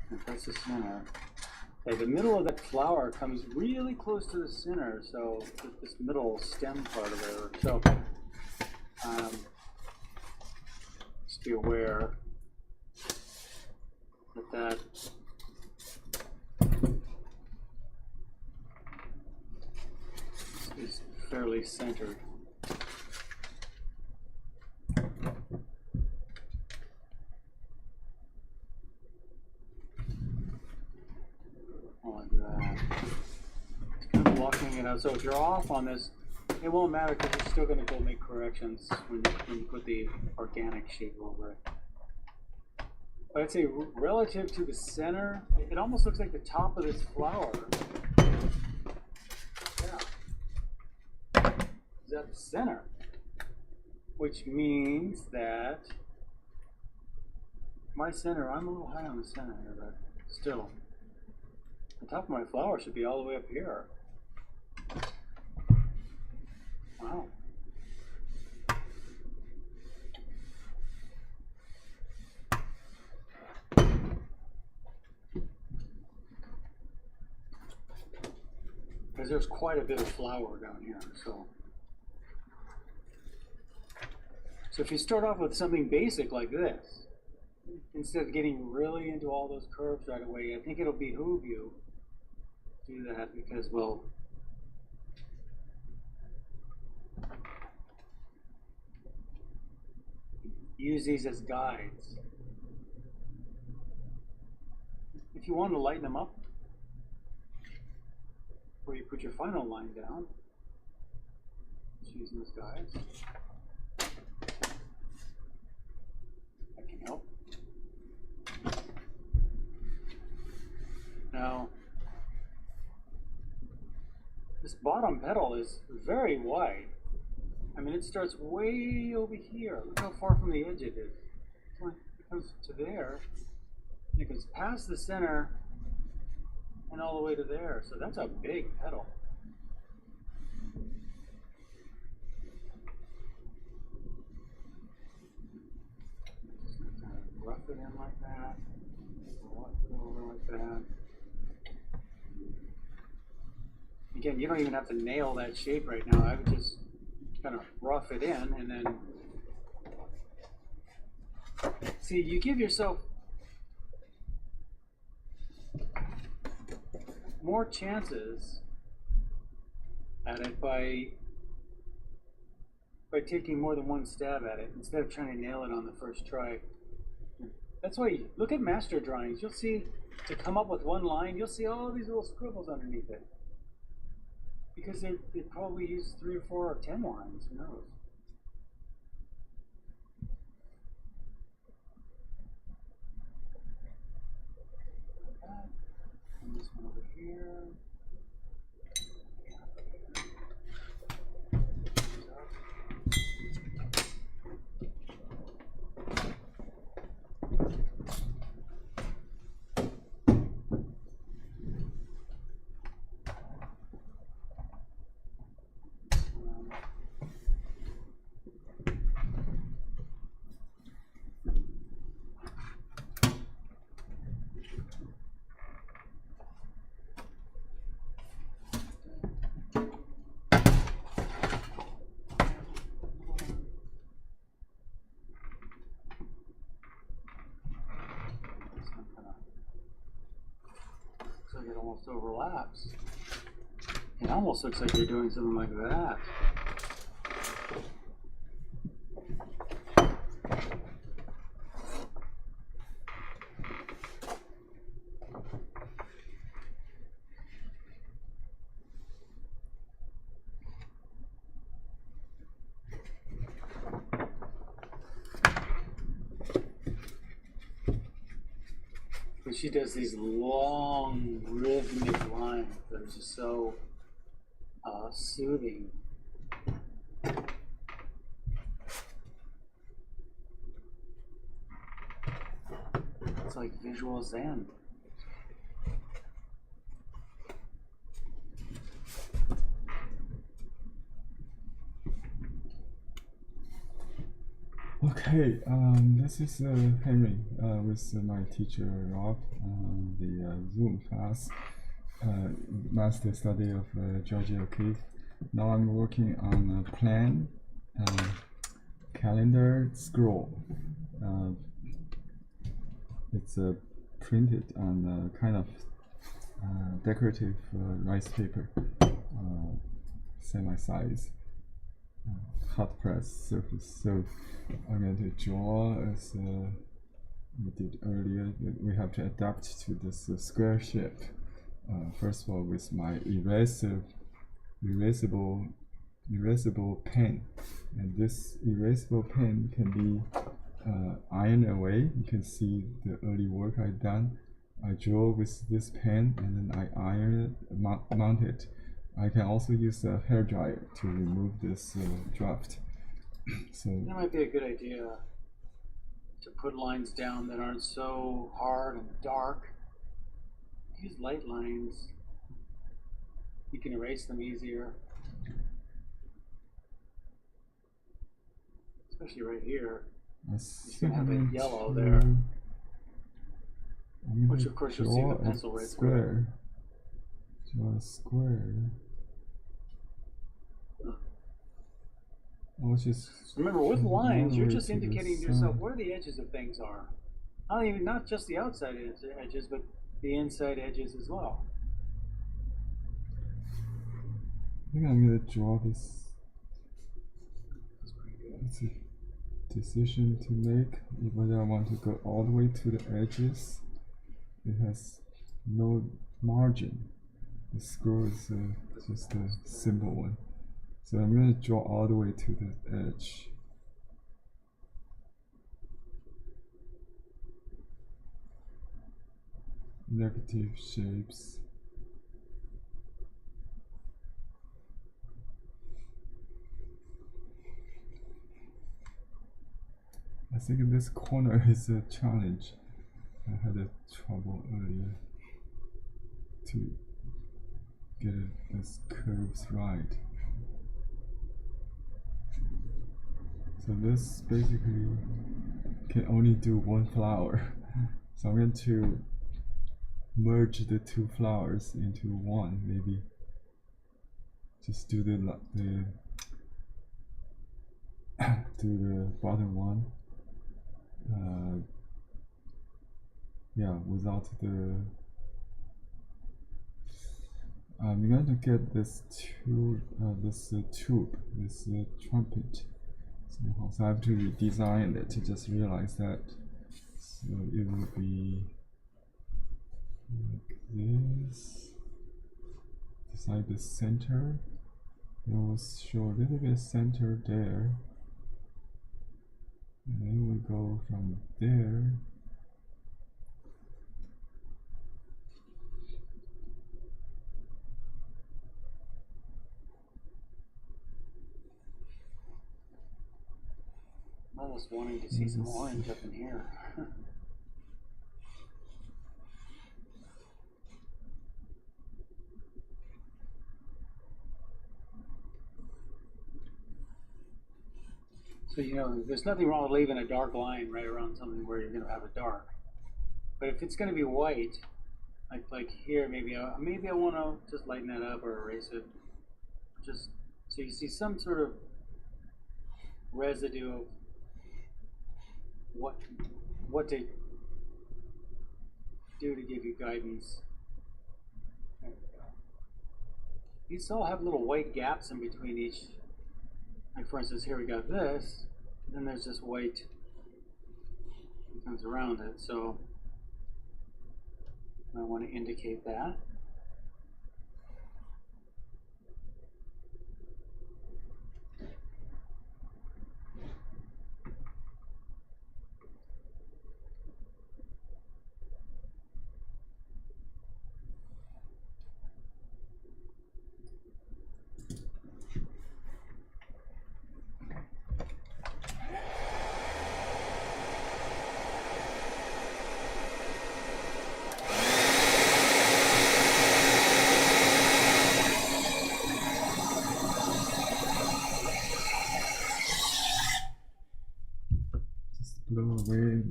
And that's the center. Okay, the middle of that flower comes really close to the center, so this middle stem part of it. So just be aware that is fairly centered. Like that. Kind of blocking it out. So if you're off on this, it won't matter because you're still going to go make corrections when you put the organic shape over it. But I'd say relative to the center, it almost looks like the top of this flower. Yeah. Is at the center. Which means that my center, I'm a little high on the center here, but still. The top of my flower should be all the way up here. Wow. Because there's quite a bit of flower down here, so if you start off with something basic like this, instead of getting really into all those curves right away, I think it'll behoove you to do that because, well, use these as guides. If you want to lighten them up, where you put your final line down, just use those guides. That can help. Now, this bottom petal is very wide. I mean, it starts way over here. Look how far from the edge it is. It comes to there. It goes past the center and all the way to there. So that's a big petal. Just kind of rough it in like that. Rough it over like that. Again, you don't even have to nail that shape right now. I would just kind of rough it in and then see, you give yourself more chances at it by taking more than one stab at it instead of trying to nail it on the first try. That's why you look at master drawings. You'll see, to come up with one line, you'll see all these little scribbles underneath it. Because they probably use 3 or 4 or 10 lines, who knows? Like that. And this one over here. It almost overlaps. It almost looks like you're doing something like that. she does these long rhythmic lines that are just so soothing. It's like visual zen. Okay, this is Henry with my teacher Rob, the Zoom class, master study of Georgia O'Keeffe. Now I'm working on a plan, calendar scroll. It's printed on a kind of decorative rice paper, semi-size. Hot press surface. So I'm going to draw as we did earlier. We have to adapt to this square shape. First of all, with my erasable pen, and this erasable pen can be ironed away. You can see the early work I've done. I draw with this pen and then I iron it, mount it. I can also use a hairdryer to remove this draft. So that might be a good idea, to put lines down that aren't so hard and dark. Use light lines. You can erase them easier. Especially right here. You can have a yellow there. Which of course you'll see the pencil right through. Draw a square. Remember, with lines, you're just indicating to yourself where the edges of things are. Not just the outside edges, but the inside edges as well. I think I'm going to draw this. It's a decision to make whether I want to go all the way to the edges. It has no margin. The screw is just a simple one. So I'm going to draw all the way to the edge. Negative shapes. I think this corner is a challenge. I had a trouble earlier to get these curves right. So this basically can only do one flower. So I'm going to merge the two flowers into one, maybe. Just do the do the bottom one. Yeah, without the. I'm going to get this tube, this trumpet. So I have to redesign it to just realize that. So it will be like this. Decide the center. It will show a little bit center there. And then we go from there. I was wanting to see some orange up in here. So, there's nothing wrong with leaving a dark line right around something where you're going to have a dark. But if it's going to be white, like here, maybe I want to just lighten that up or erase it. Just so you see some sort of residue of what to do to give you guidance. There we go. These all have little white gaps in between each. Like for instance, here we got this, and then there's this white that comes around it. So I want to indicate that.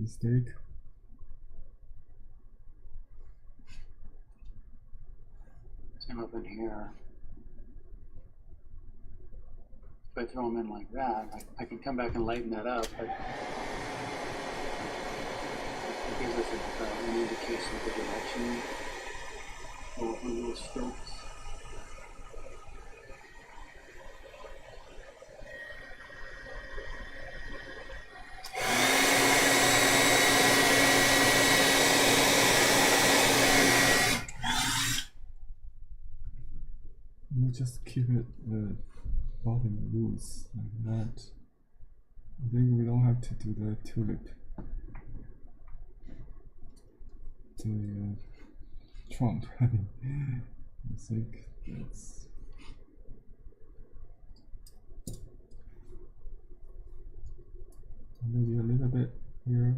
mistake. Same up in here. If I throw them in like that, I can come back and lighten that up, but it gives us an indication of the direction of the little strokes. We'll just keep it bottom loose like that. I think we don't have to do the tulip. The trunk, I think that's maybe a little bit here.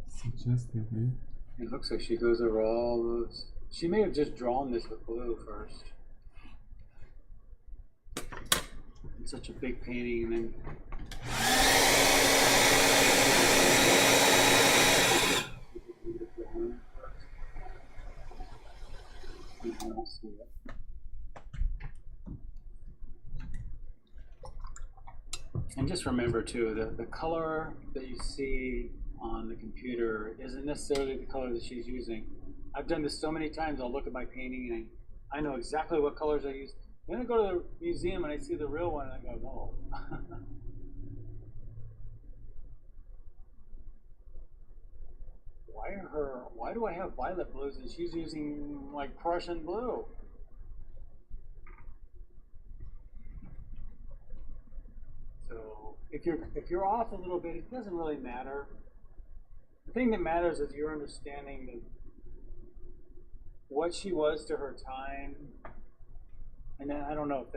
Suggestively. It looks like she goes over all those. She may have just drawn this with blue first. It's such a big painting, and then and just remember too, the color that you see on the computer isn't necessarily the color that she's using. I've done this so many times. I'll look at my painting and I know exactly what colors I use. Then I go to the museum and I see the real one and I go, no. Why do I have violet blues and she's using like Prussian blue? So if you're off a little bit, it doesn't really matter. The thing that matters is your understanding what she was to her time. And then I don't know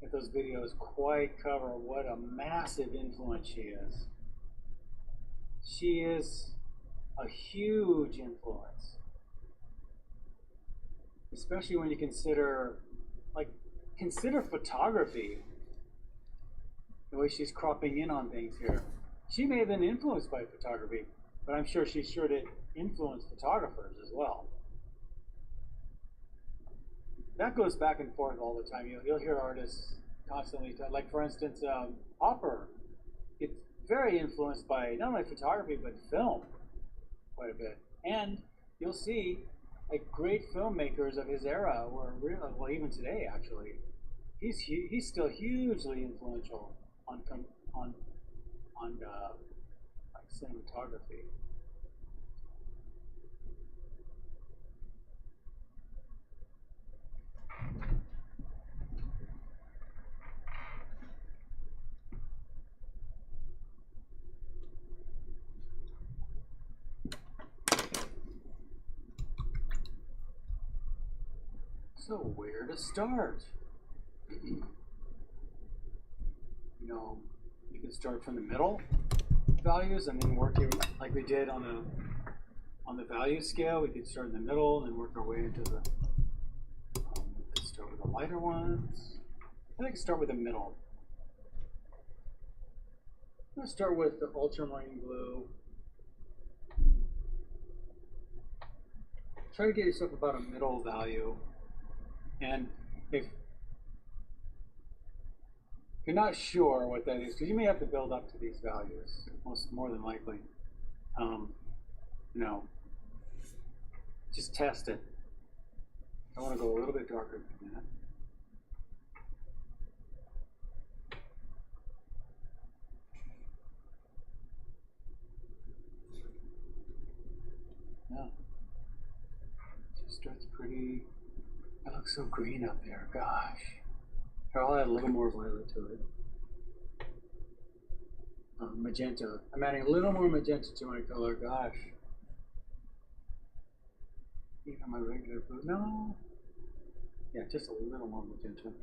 if those videos quite cover what a massive influence she is. She is a huge influence, especially when you consider photography. The way she's cropping in on things here. She may have been influenced by photography, but I'm sure she sure did influence photographers as well. That goes back and forth all the time. You'll hear artists constantly, like for instance, Hopper gets very influenced by not only photography but film quite a bit. And you'll see like great filmmakers of his era were really, well, even today actually, he's still hugely influential on like cinematography. So where to start? You know, you can start from the middle values and then work your, like we did on the value scale. We could start in the middle and work our way into the. Start with the lighter ones. I think start with the middle. I'm gonna start with the ultramarine blue. Try to get yourself about a middle value. And if you're not sure what that is, because you may have to build up to these values, more than likely. You know, just test it. I want to go a little bit darker than that. Yeah. Just starts pretty. That looks so green up there. Gosh. Here, I'll add a little more violet to it. Magenta. I'm adding a little more magenta to my color. Gosh. Even my regular blue. No. Yeah, just a little more magenta.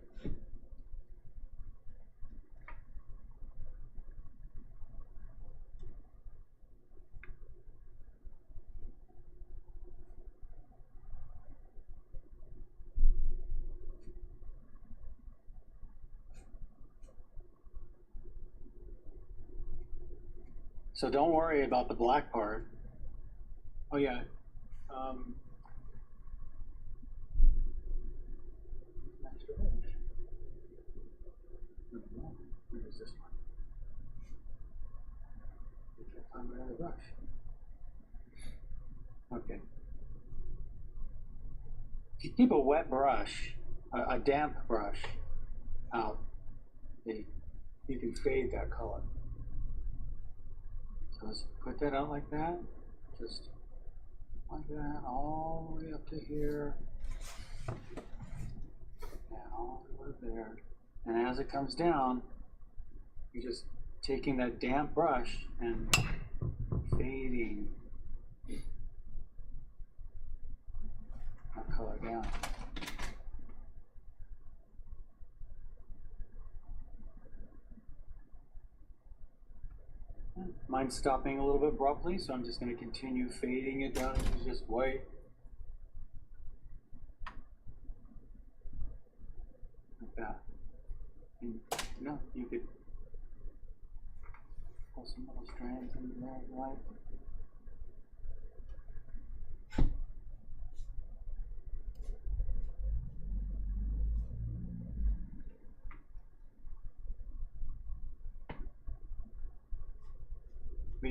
So don't worry about the black part. Oh yeah. Where's this one? I can't find my other brush. Okay. If you keep a wet brush, a damp brush out, you can fade that color. So let's put that out like that, just like that, all the way up to here, and all the way there. And as it comes down, you're just taking that damp brush and fading that color down. Mine's stopping a little bit abruptly, so I'm just going to continue fading it down into just white. Like that. And, you could pull some little strands in there if you like.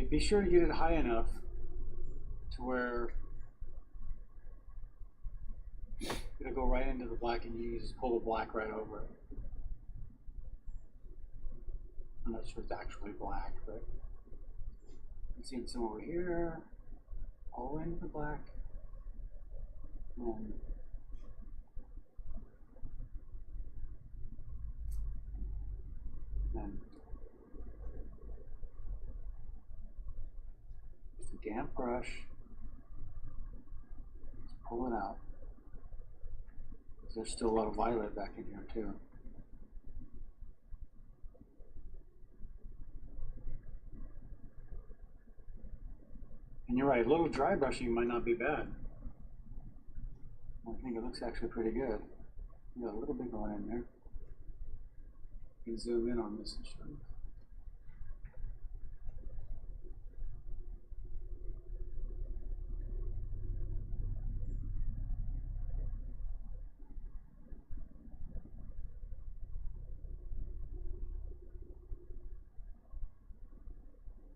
Be sure to get it high enough to where it'll go right into the black and you just pull the black right over it. I'm not sure it's actually black, but I'm seeing some over here, all the way into the black. And just a damp brush, just pull it out. There's still a lot of violet back in here too. And you're right, a little dry brushing might not be bad. I think it looks actually pretty good. You got a little bit going in there. You can zoom in on this and show you.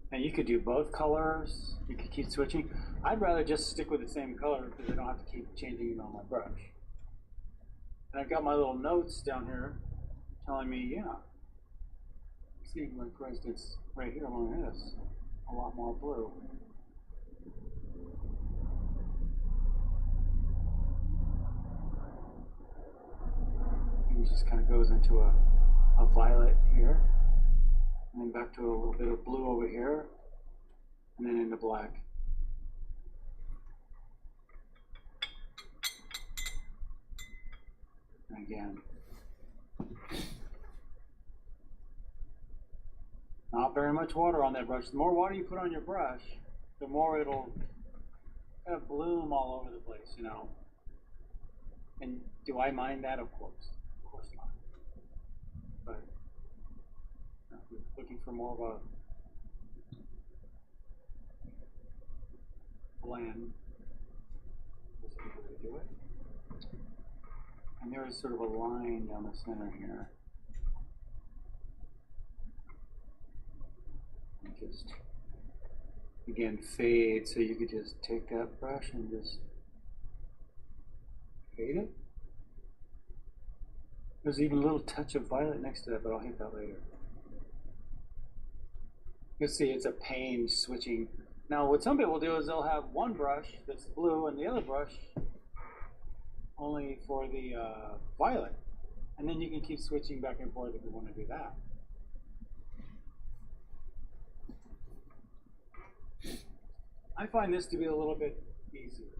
And you could do both colors. You could keep switching. I'd rather just stick with the same color because I don't have to keep changing it on my brush. And I've got my little notes down here telling me, yeah. See, like for instance, right here along this, a lot more blue. And it just kind of goes into a violet here. And then back to a little bit of blue over here, and then into black. And again. Not very much water on that brush. The more water you put on your brush, the more it'll kind of bloom all over the place, you know. And do I mind that? Of course. Of course not. But looking for more of a blend. This is the way to do it. And there is sort of a line down the center here. And just, again, fade, so you could just take that brush and just fade it. There's even a little touch of violet next to that, but I'll hit that later. You'll see it's a pain switching. Now what some people do is they'll have one brush that's blue and the other brush only for the violet. And then you can keep switching back and forth if you want to do that. I find this to be a little bit easier.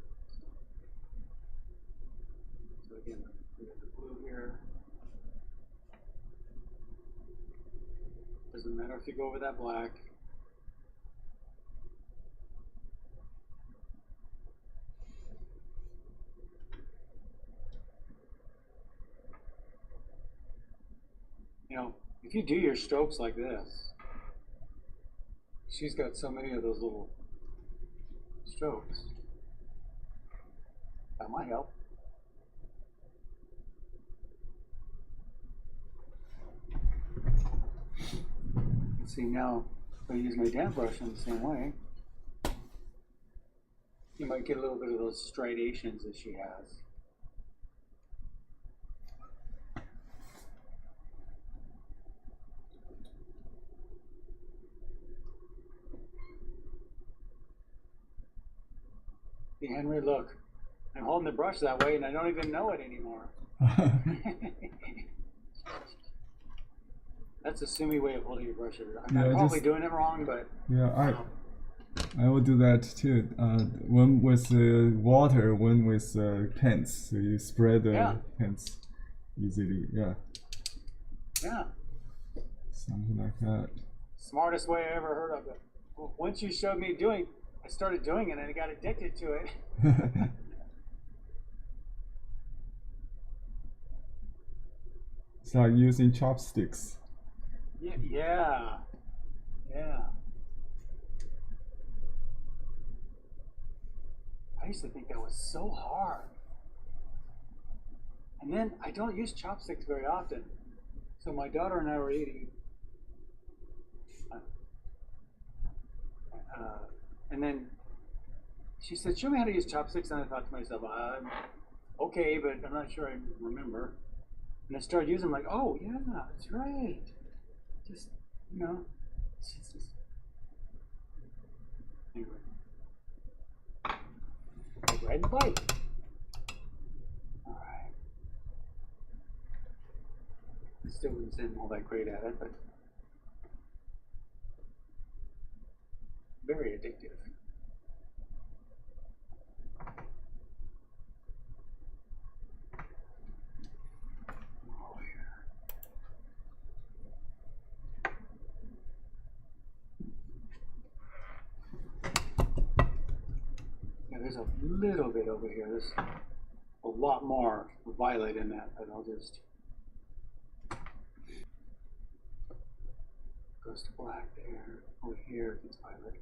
So again, we have the blue here. Doesn't matter if you go over that black. You know, if you do your strokes like this, she's got so many of those little strokes. That might help. See, now if I use my damp brush in the same way, you might get a little bit of those striations that she has. See, Henry, look, I'm holding the brush that way and I don't even know it anymore. That's a Sumi way of holding your brush. I'm probably doing it wrong, but yeah, I will do that too. One with water, one with pens. So you spread the pens easily. Yeah. Yeah. Something like that. Smartest way I ever heard of it. Well, once you showed me doing, I started doing it and I got addicted to it. It's like using chopsticks. Yeah. I used to think that was so hard. And then I don't use chopsticks very often. So my daughter and I were eating. And then she said, show me how to use chopsticks. And I thought to myself, okay, but I'm not sure I remember. And I started using them like, oh, yeah, that's right. Just, you know. Anyway. Ride the bike. All right. Still wouldn't say I'm all that great at it, but very addictive. Oh, yeah, there's a little bit over here. There's a lot more violet in that, but I'll just goes to black there. Over here it's violet.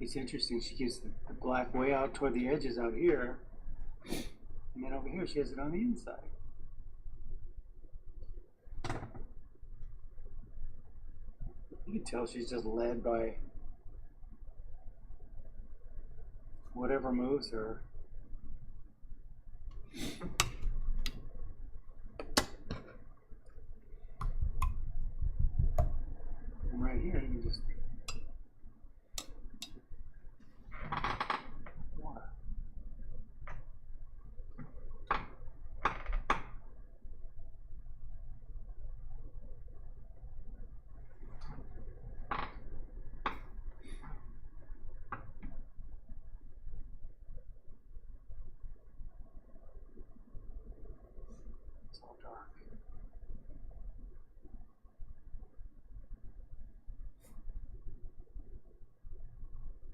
It's interesting, she gives the black way out toward the edges out here, and then over here she has it on the inside. You can tell she's just led by whatever moves her. And right here you can just water. It's all dark.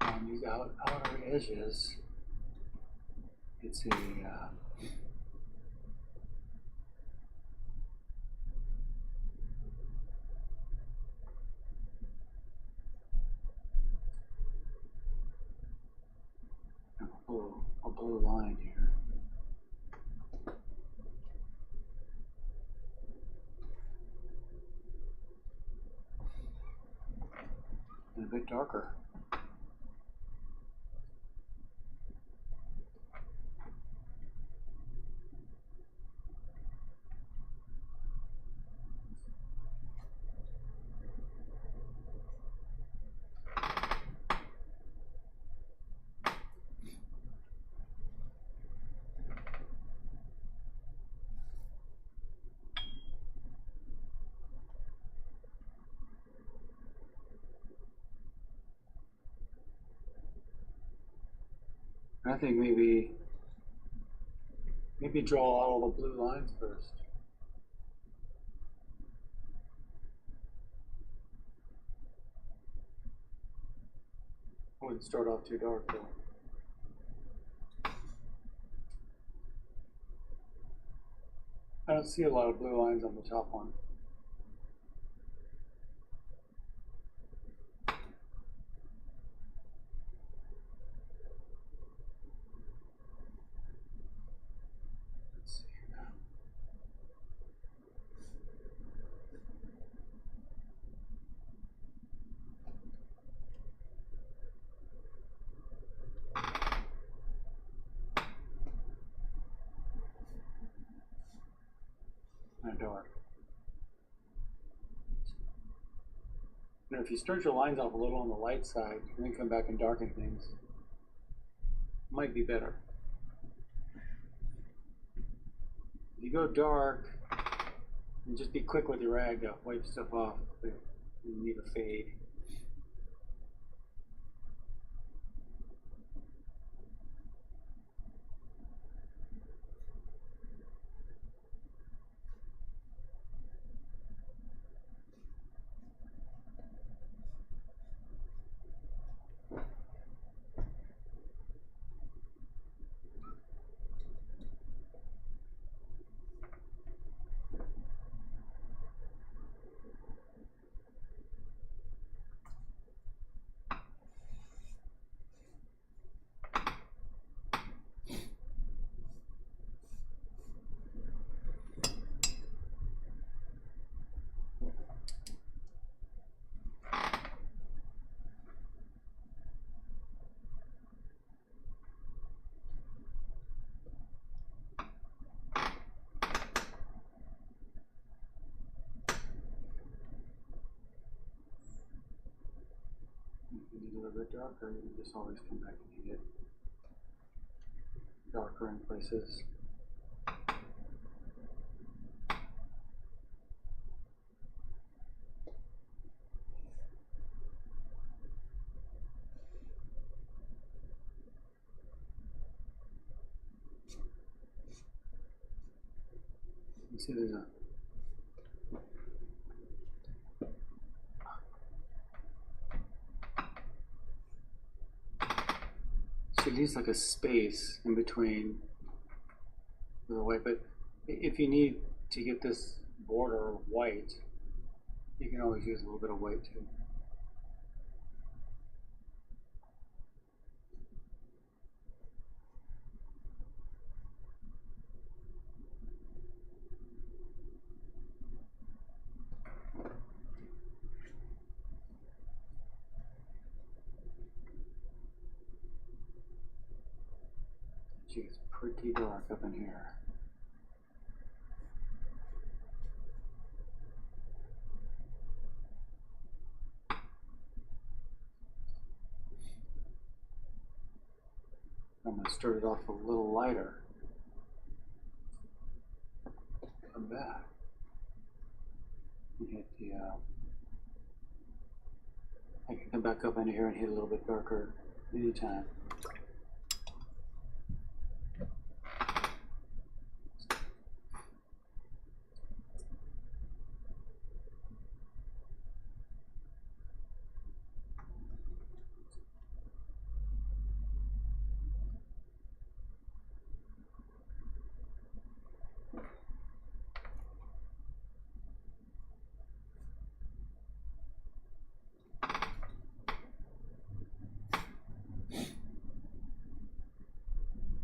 On these outer edges, it's a blue line here. And a bit darker. I think maybe draw all the blue lines first. I wouldn't start off too dark though. I don't see a lot of blue lines on the top one. of dark. Now, if you start your lines off a little on the light side and then come back and darken things, might be better. If you go dark, and just be quick with your rag to wipe stuff off. You need a fade. If you need a little bit darker, you can just always come back and get darker in places. You see there's a she leaves like a space in between the white, but if you need to get this border white, you can always use a little bit of white too. It's pretty dark up in here. I'm going to start it off a little lighter. Come back. And hit the, I can come back up into here and hit a little bit darker anytime.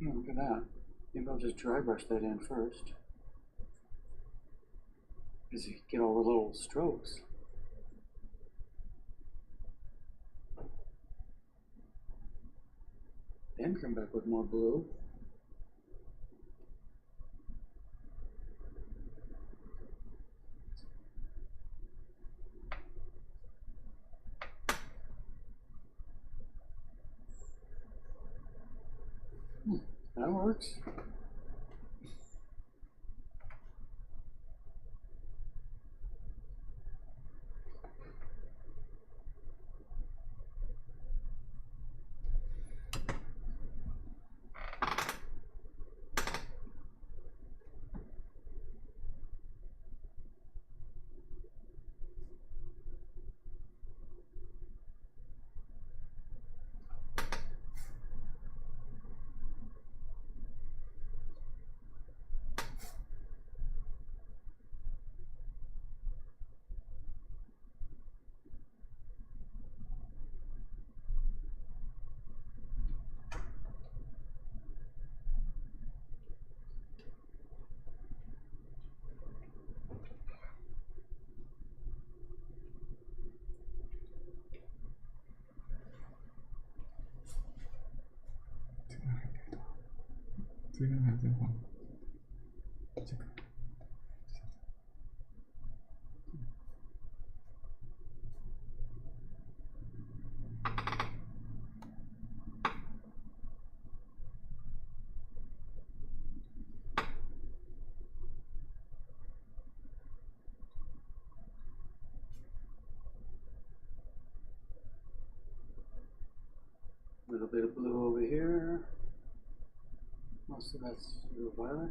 Oh, look at that. Maybe I'll just dry brush that in first. Because you get all the little strokes. Then come back with more blue. That works. little bit of blue over here. Most of that's your violet.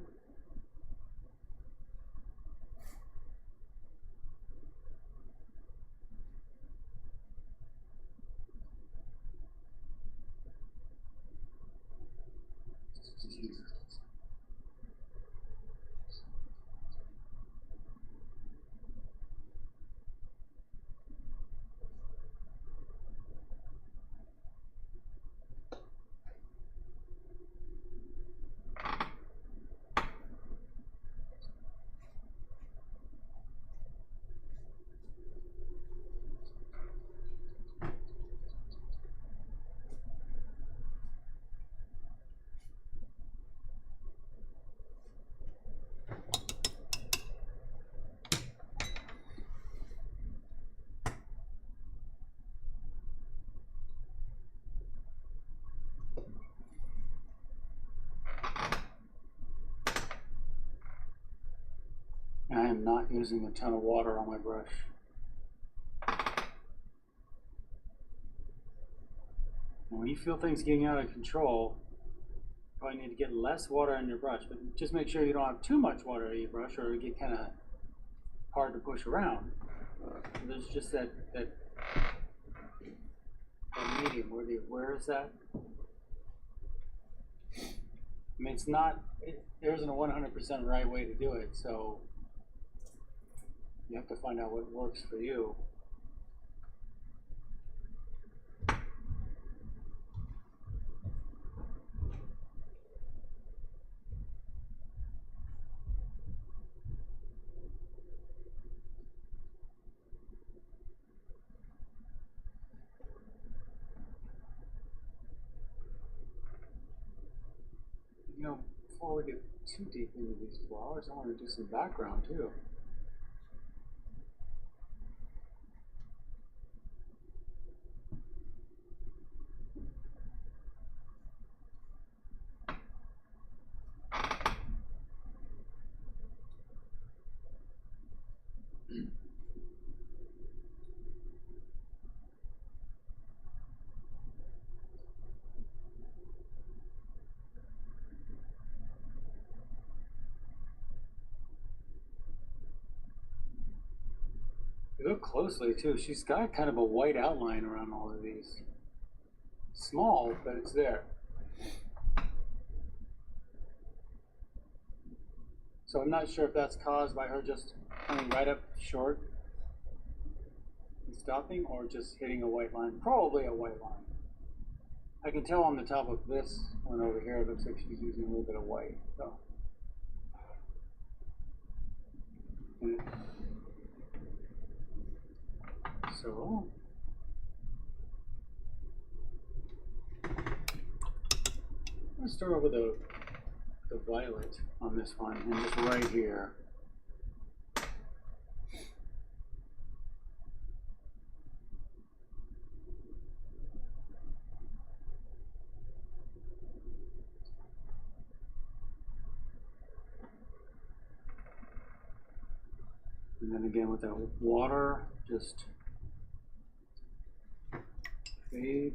I am not using a ton of water on my brush. And when you feel things getting out of control, you probably need to get less water on your brush, but just make sure you don't have too much water on your brush or it'll get kind of hard to push around. There's just that medium. Where is that? I mean, there isn't a 100% right way to do it, so you have to find out what works for you. You know, before we get too deep into these flowers, I want to do some background too. You look closely too, she's got kind of a white outline around all of these. Small, but it's there. So I'm not sure if that's caused by her just coming right up short and stopping, or just hitting a white line. Probably a white line. I can tell on the top of this one over here, it looks like she's using a little bit of white. So I'm going to start off with the violet on this one, and just right here. And then again with that water, just fade.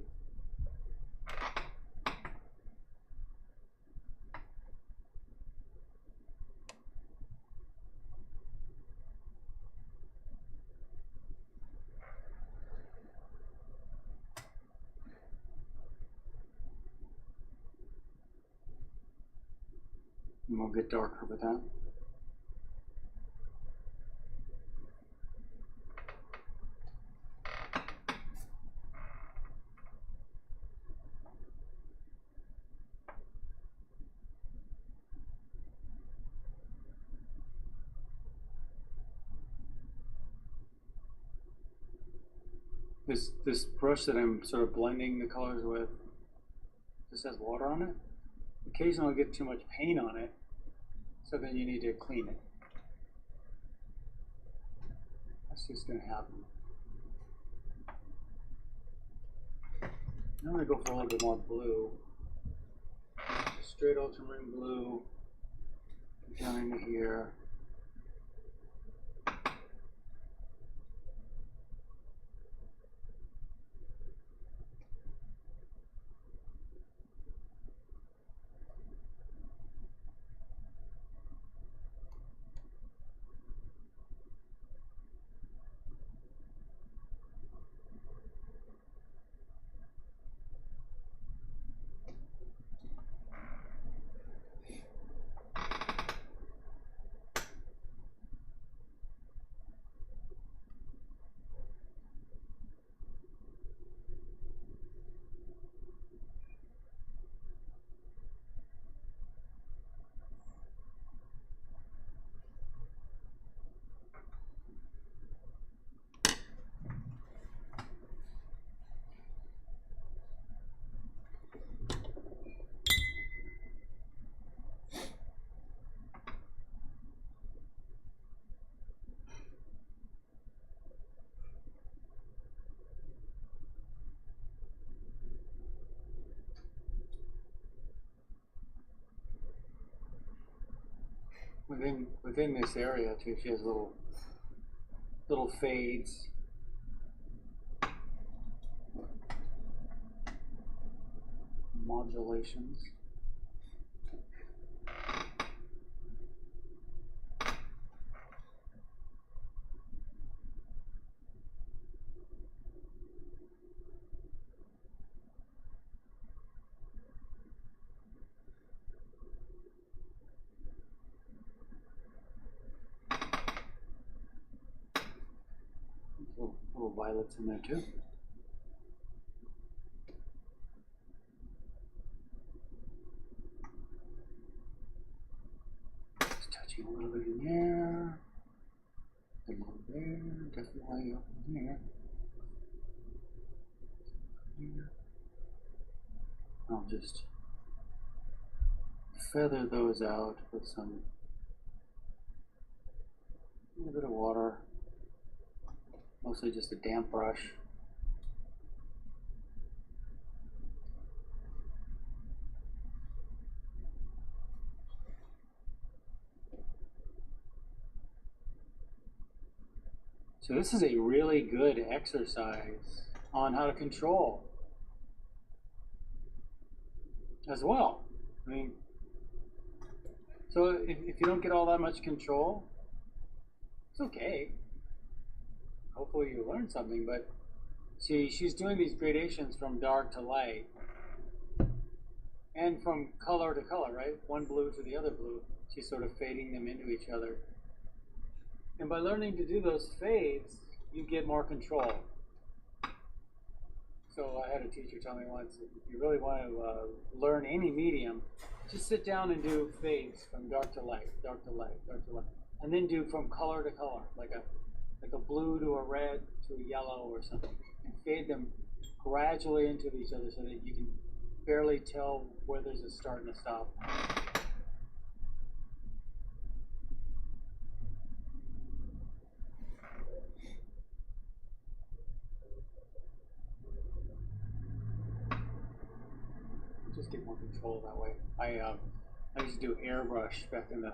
And we'll get darker with that. This brush that I'm sort of blending the colors with just has water on it. Occasionally I'll get too much paint on it, so then you need to clean it. That's just going to happen. I'm going to go for a little bit more blue. Straight ultramarine blue down into here. within this area too. She has little fades. Modulations. Little violets in there too. Just touching a little bit in there, a little there, definitely up in there. I'll just feather those out with a little bit of water. Mostly just a damp brush. So this is a really good exercise on how to control as well. I mean, so if you don't get all that much control, it's okay. Hopefully you learn something, but see, she's doing these gradations from dark to light and from color to color, right? One blue to the other blue. She's sort of fading them into each other. And by learning to do those fades, you get more control. So I had a teacher tell me once, if you really want to learn any medium, just sit down and do fades from dark to light, dark to light, dark to light. And then do from color to color, like a blue to a red to a yellow or something. And fade them gradually into each other so that you can barely tell where there's a start and a stop. Just get more control that way. I used to do airbrush back in the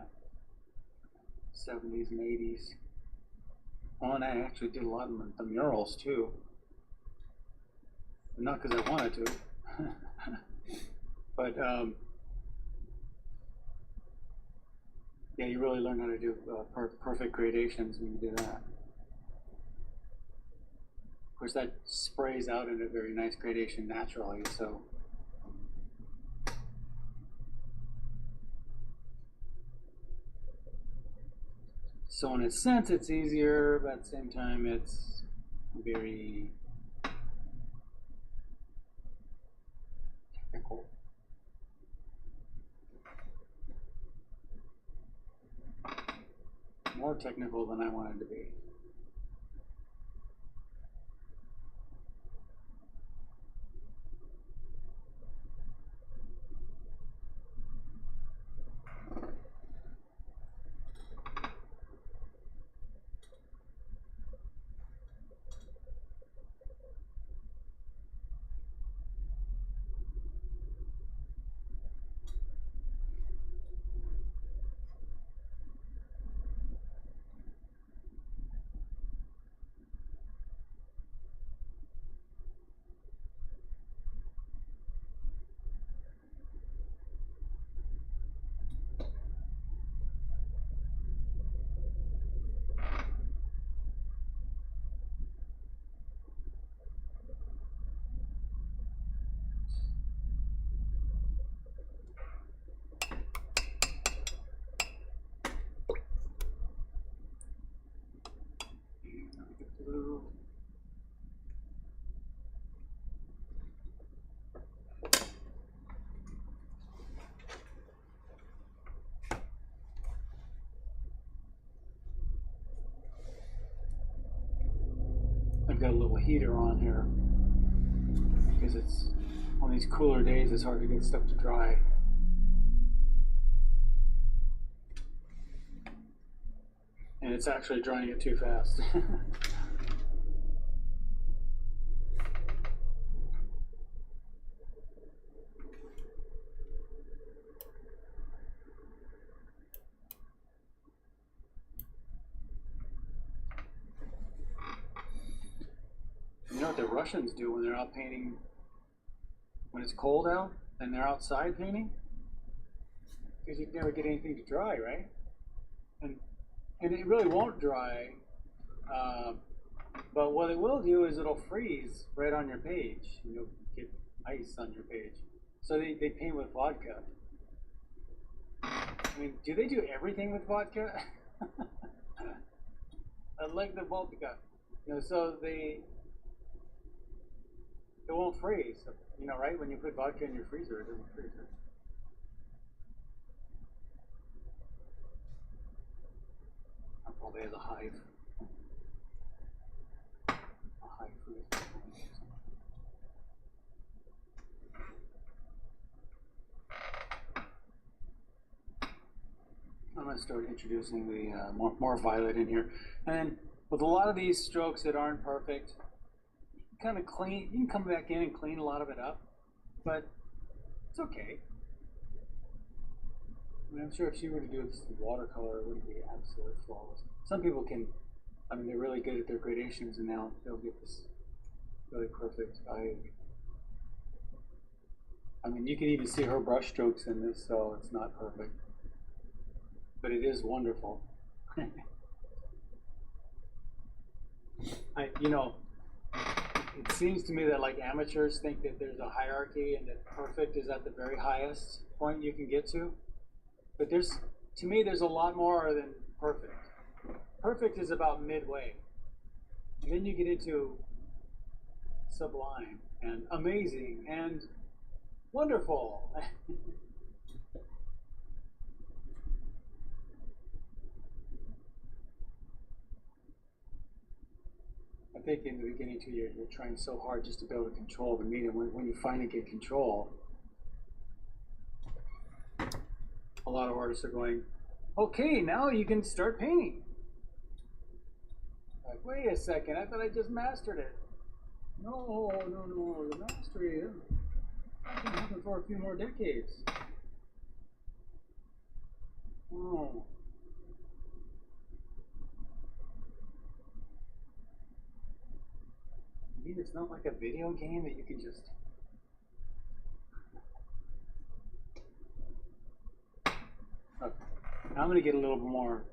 70s and 80s. Oh, and I actually did a lot of the murals too. Not because I wanted to, but yeah, you really learn how to do perfect gradations when you do that. Of course, that sprays out in a very nice gradation naturally, so. So in a sense, it's easier, but at the same time, it's very technical. More technical than I wanted to be. I've got a little heater on here because it's on these cooler days, it's hard to get stuff to dry. And it's actually drying it too fast. Russians do when they're out painting, when it's cold out and they're outside painting, because you never get anything to dry, right? And it really won't dry, but what it will do is it'll freeze right on your page. You'll get ice on your page. So they paint with vodka. I mean, do they do everything with vodka? I like the vodka. You know, so it won't freeze. You know, right? When you put vodka in your freezer, it doesn't freeze. Right? Probably has a hive. A hive freeze. I'm going to start introducing the more violet in here. And with a lot of these strokes that aren't perfect, kind of clean, you can come back in and clean a lot of it up, but it's okay. I mean, I'm sure if she were to do this with watercolor, it wouldn't be absolutely flawless. Some people can, I mean, they're really good at their gradations, and now they'll get this really perfect. I mean, you can even see her brush strokes in this, so it's not perfect. But it is wonderful. You know, it seems to me that like amateurs think that there's a hierarchy and that perfect is at the very highest point you can get to. But to me, there's a lot more than perfect. Perfect is about midway. And then you get into sublime and amazing and wonderful. I think in the beginning too, you're trying so hard just to be able to control the medium. When you finally get control, a lot of artists are going, okay, now you can start painting. Like, wait a second, I thought I just mastered it. No, the mastery, that can happen for a few more decades. Oh. I mean, it's not like a video game that you can just... Okay. Now I'm going to get a little more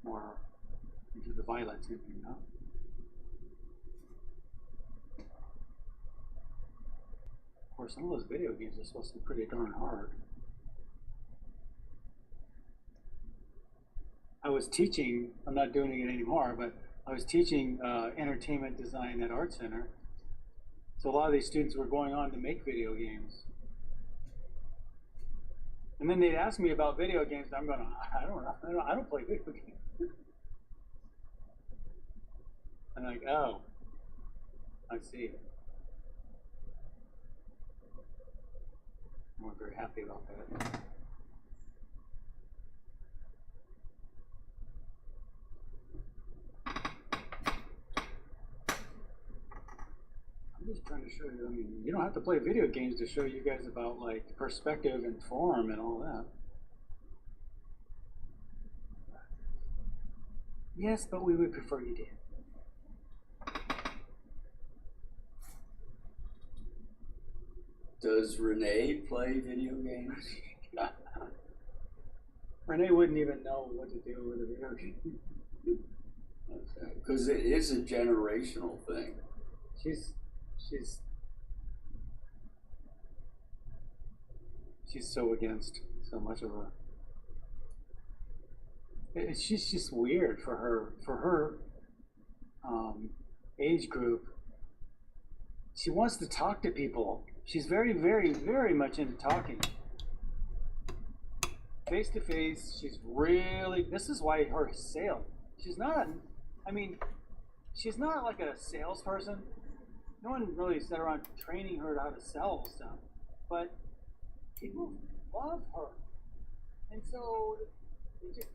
into the violets in here now. Of course, some of those video games are supposed to be pretty darn hard. I was teaching, I'm not doing it anymore, but I was teaching entertainment design at Art Center. So a lot of these students were going on to make video games. And then they'd ask me about video games, and I'm going, I don't know, I don't play video games. I'm like, oh, I see. I'm very happy about that. I'm just trying to show you, I mean, you don't have to play video games to show you guys about like perspective and form and all that. Yes, but we would prefer you did. Does Renee play video games? Renee wouldn't even know what to do with a video game. Okay, because it is a generational thing. She's so against so much of her. She's just weird for her age group. She wants to talk to people. She's very, very, very much into talking. Face to face, she's really, this is why her sale. She's not, I mean, she's not like a salesperson. No one really sat around training her how to sell stuff. But people love her. And so, they just,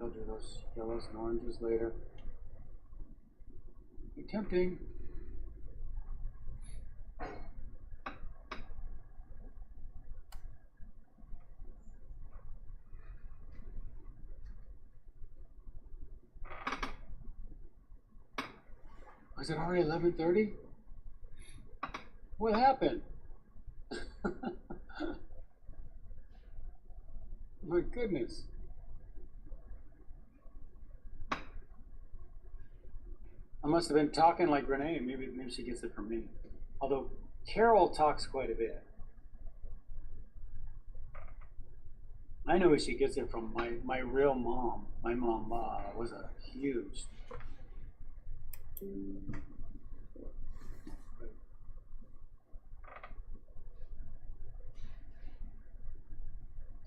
I'll do those yellows and oranges later. Be tempting. Was it already 11:30? What happened? My goodness. I must have been talking like Renee. Maybe she gets it from me. Although Carol talks quite a bit. I know she gets it from my real mom. My mom was a huge.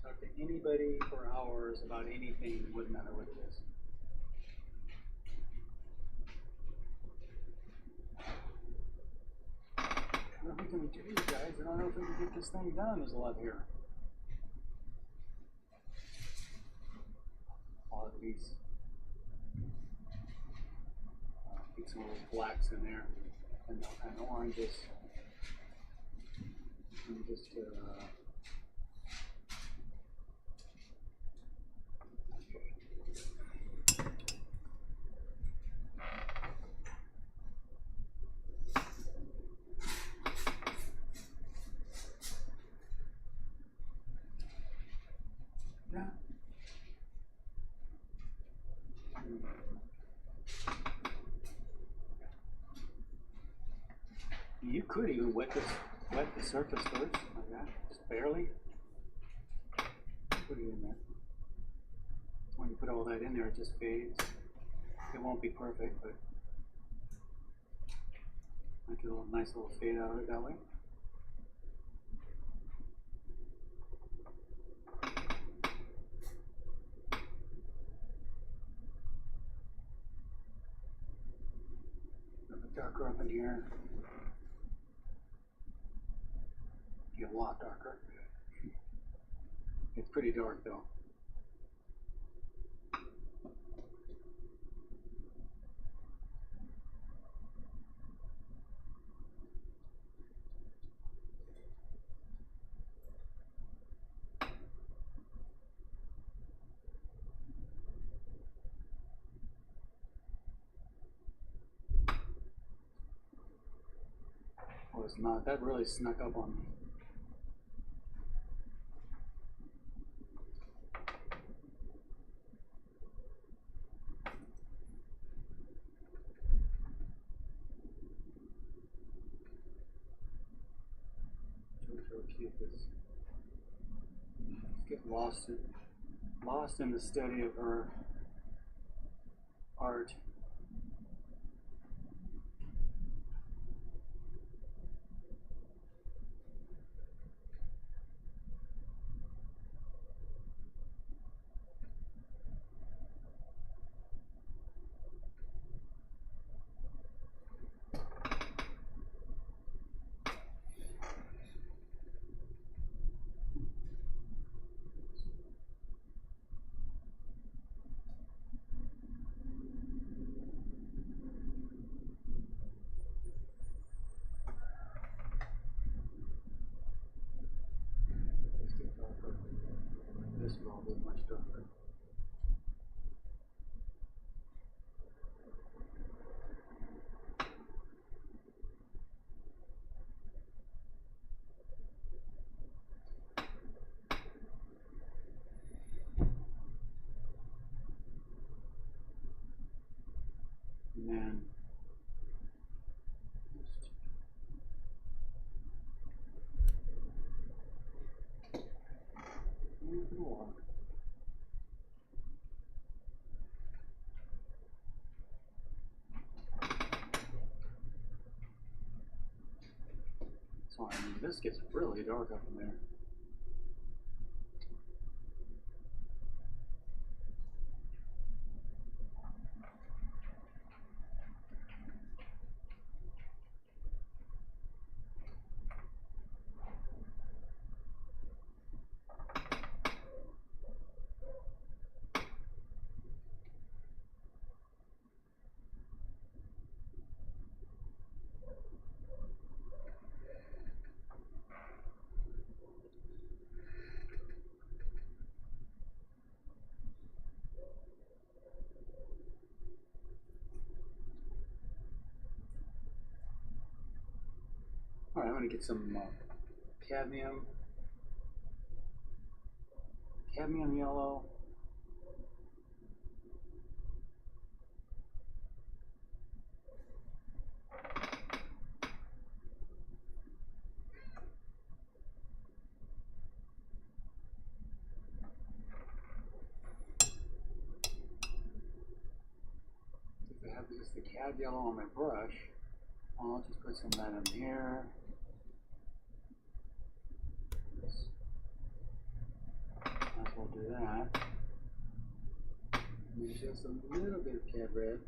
Talk to anybody for hours about anything, wouldn't matter what it is. I don't know if we can do these guys. I don't know if we can get this thing done. There's a lot here. All of these. Get some of those blacks in there and oranges. And just yeah. You could even wet the surface first, like that, just barely. Put it in there. When you put all that in there, it just fades. It won't be perfect, but I get a nice little fade out of it that way. A bit darker up in here. Get a lot darker. It's pretty dark though. Oh, it's not. That really snuck up on me. Let's get lost in the study of her art. This will all be much darker. And then so I mean, this gets really dark up in there. want to get some cadmium yellow. If I have just the cad yellow on my brush, I'll just put some of that in here. Might as well do that. Maybe just a little bit of cad red.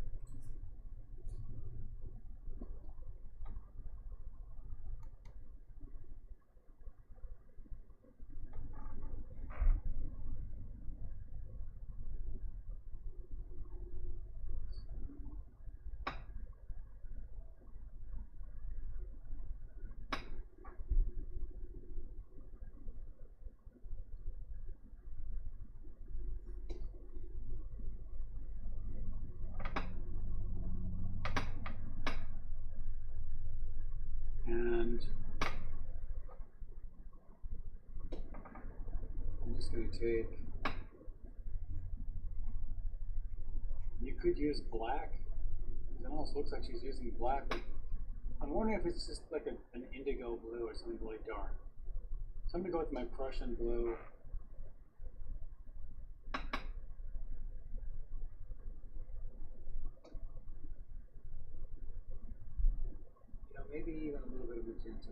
And I'm just going to take, you could use black, it almost looks like she's using black. I'm wondering if it's just like an indigo blue or something really dark. So I'm going to go with my Prussian blue. You know, maybe even a little bit of magenta.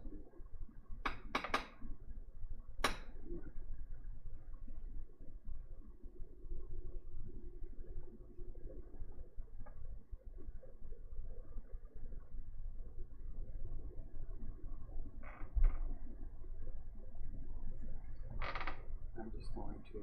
I'm just going to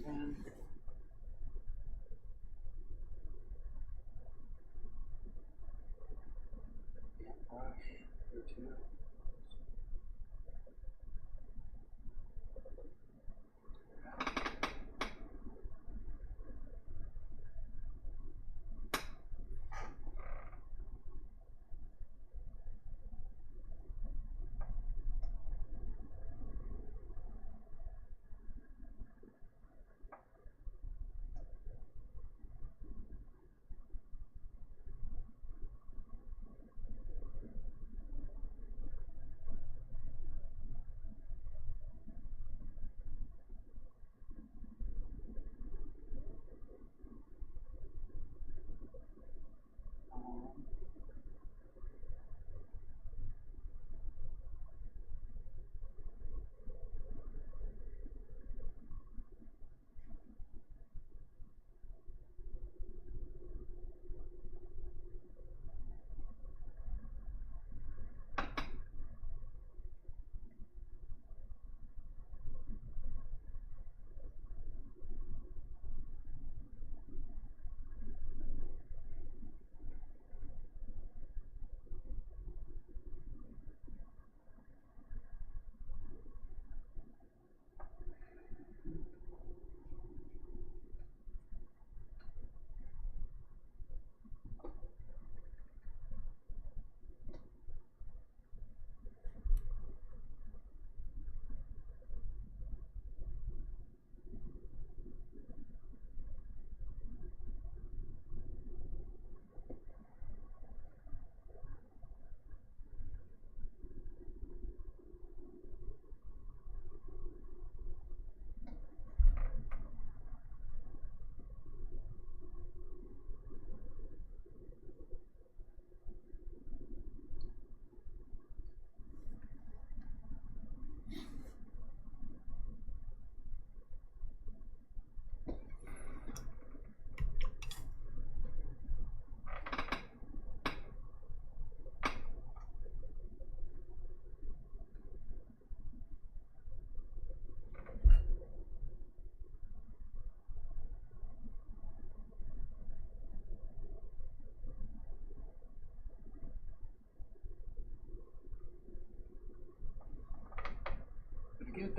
again. Yeah, brush here too.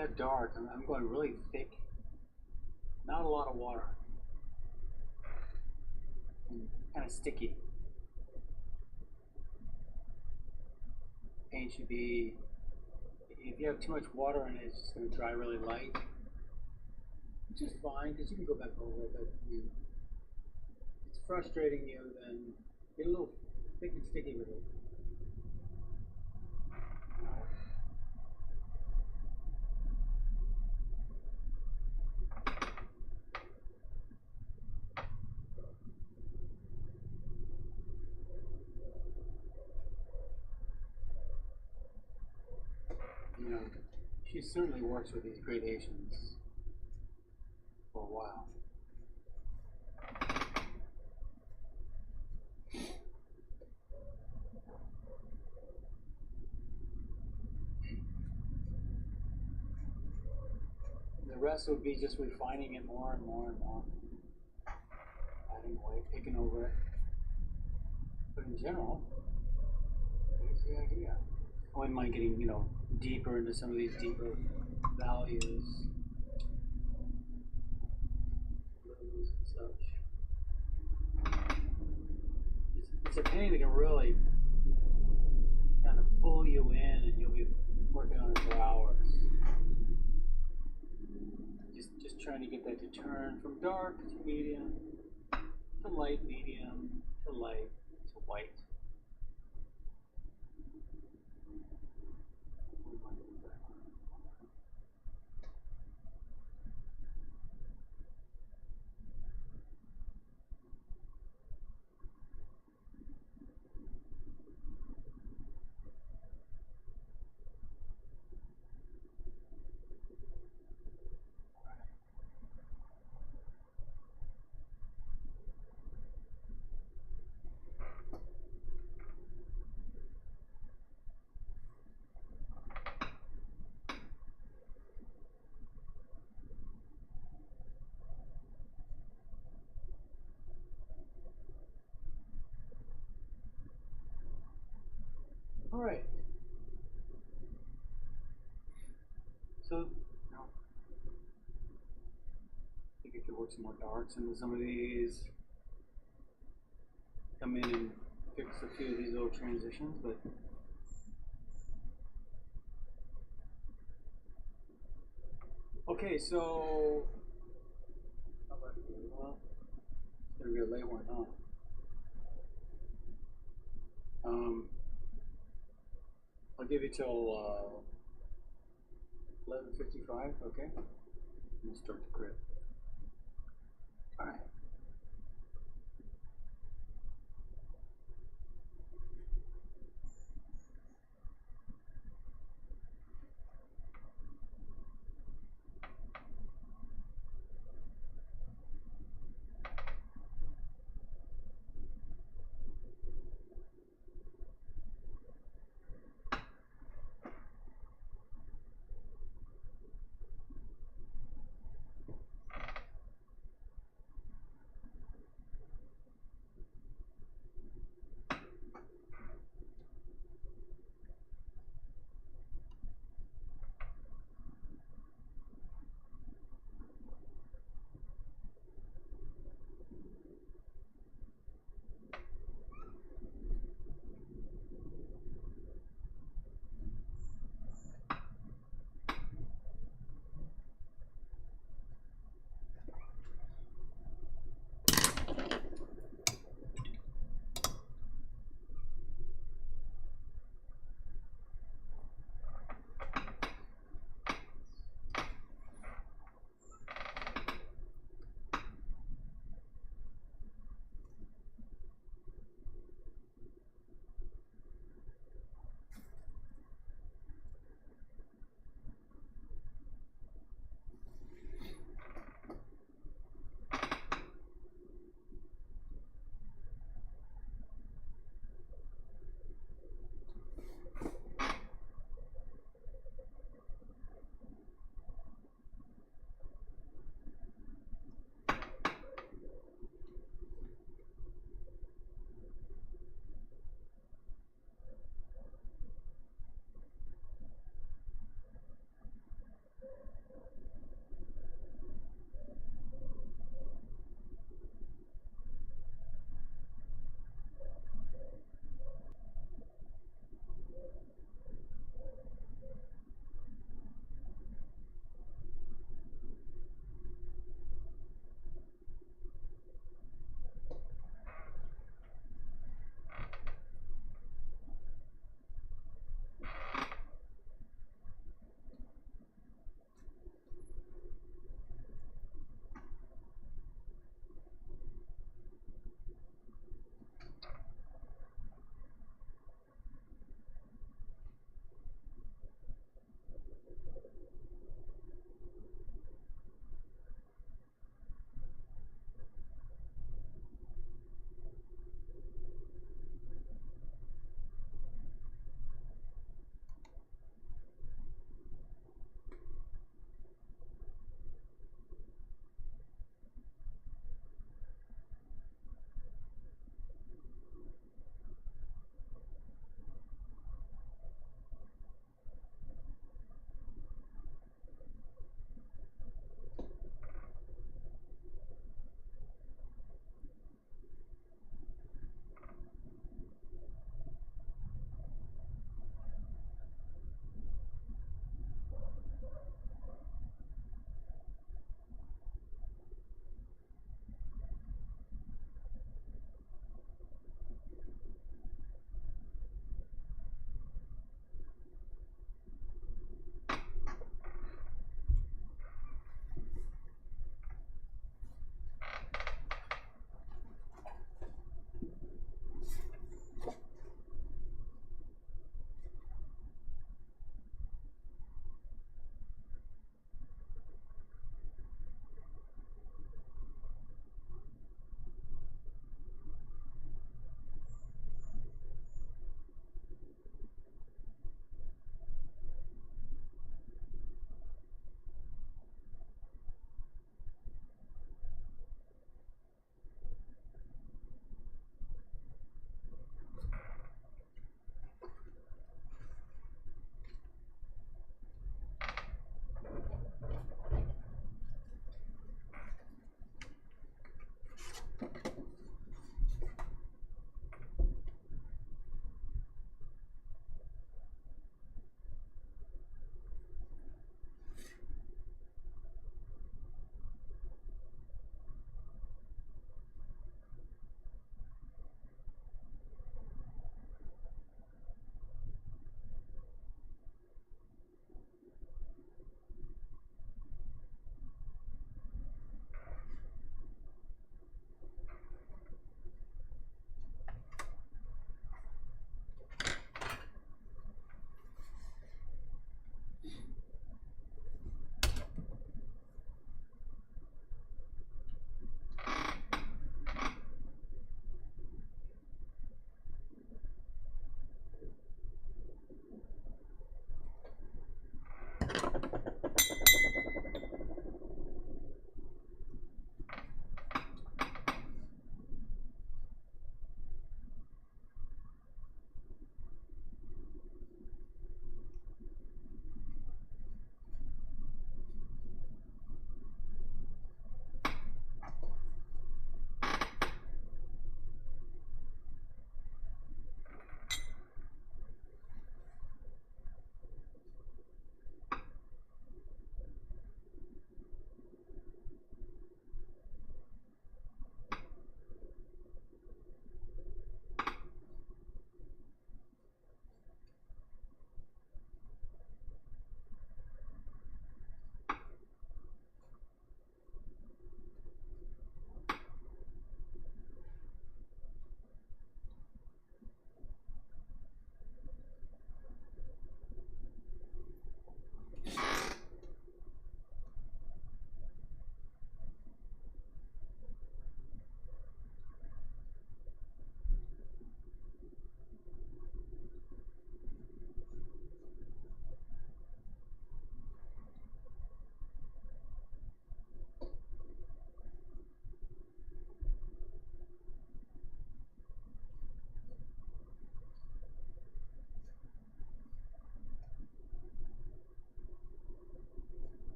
that dark. I'm going really thick. Not a lot of water. And kind of sticky. Paint should be, if you have too much water in it, it's just going to dry really light. Which is fine, because you can go back over it, but if it's frustrating you, then get a little thick and sticky with it. You know, she certainly works with these gradations for a while. The rest would be just refining it more and more and more. Adding away, picking over it. But in general, here's the idea. I wouldn't mind getting, you know, deeper into some of these deeper values. Blues and such. It's a painting that can really kind of pull you in, and you'll be working on it for hours. Just trying to get that to turn from dark to medium, to light medium, to light, to white. All right. So, you know, I think I could work some more darks into some of these. Come in and fix a few of these little transitions, but okay. So, how about you? Well, it's gonna be a late one, huh? I'll give you till 11:55. Okay. I'm gonna start the grid. All right.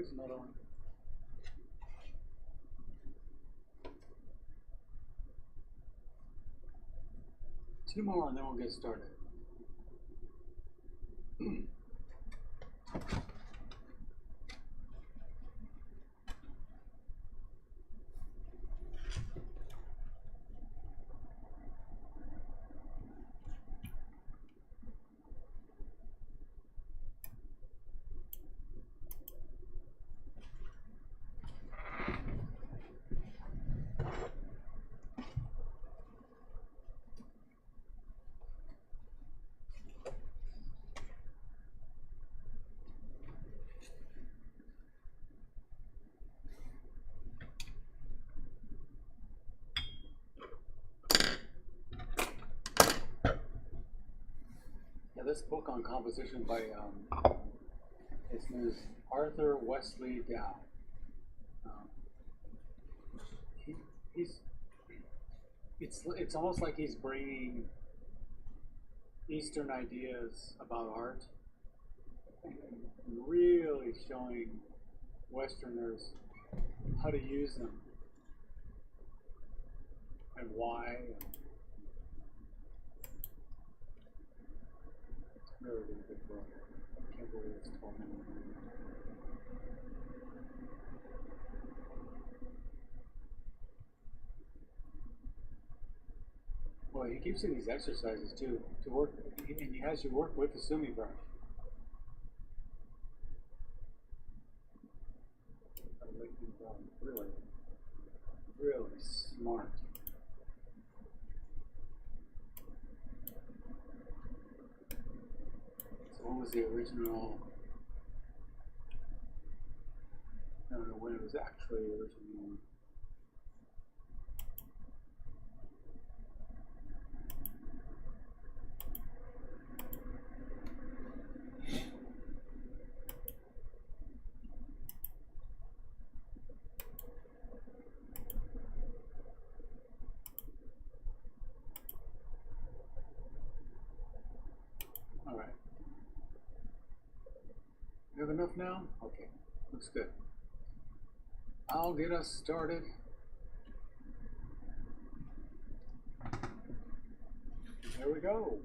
There's another one. Two more and then we'll get started. Yeah, this book on composition by his name is Arthur Wesley Dow. It's almost like he's bringing Eastern ideas about art and really showing Westerners how to use them and why. It's really, really good book. I can't believe it's 12 minutes. Well, he keeps in these exercises too to work, and he has you work with the sumi brush. Really, really smart. So what was the original? I don't know when it was actually original. All right. You have enough now? Okay, looks good. I'll get us started. There we go.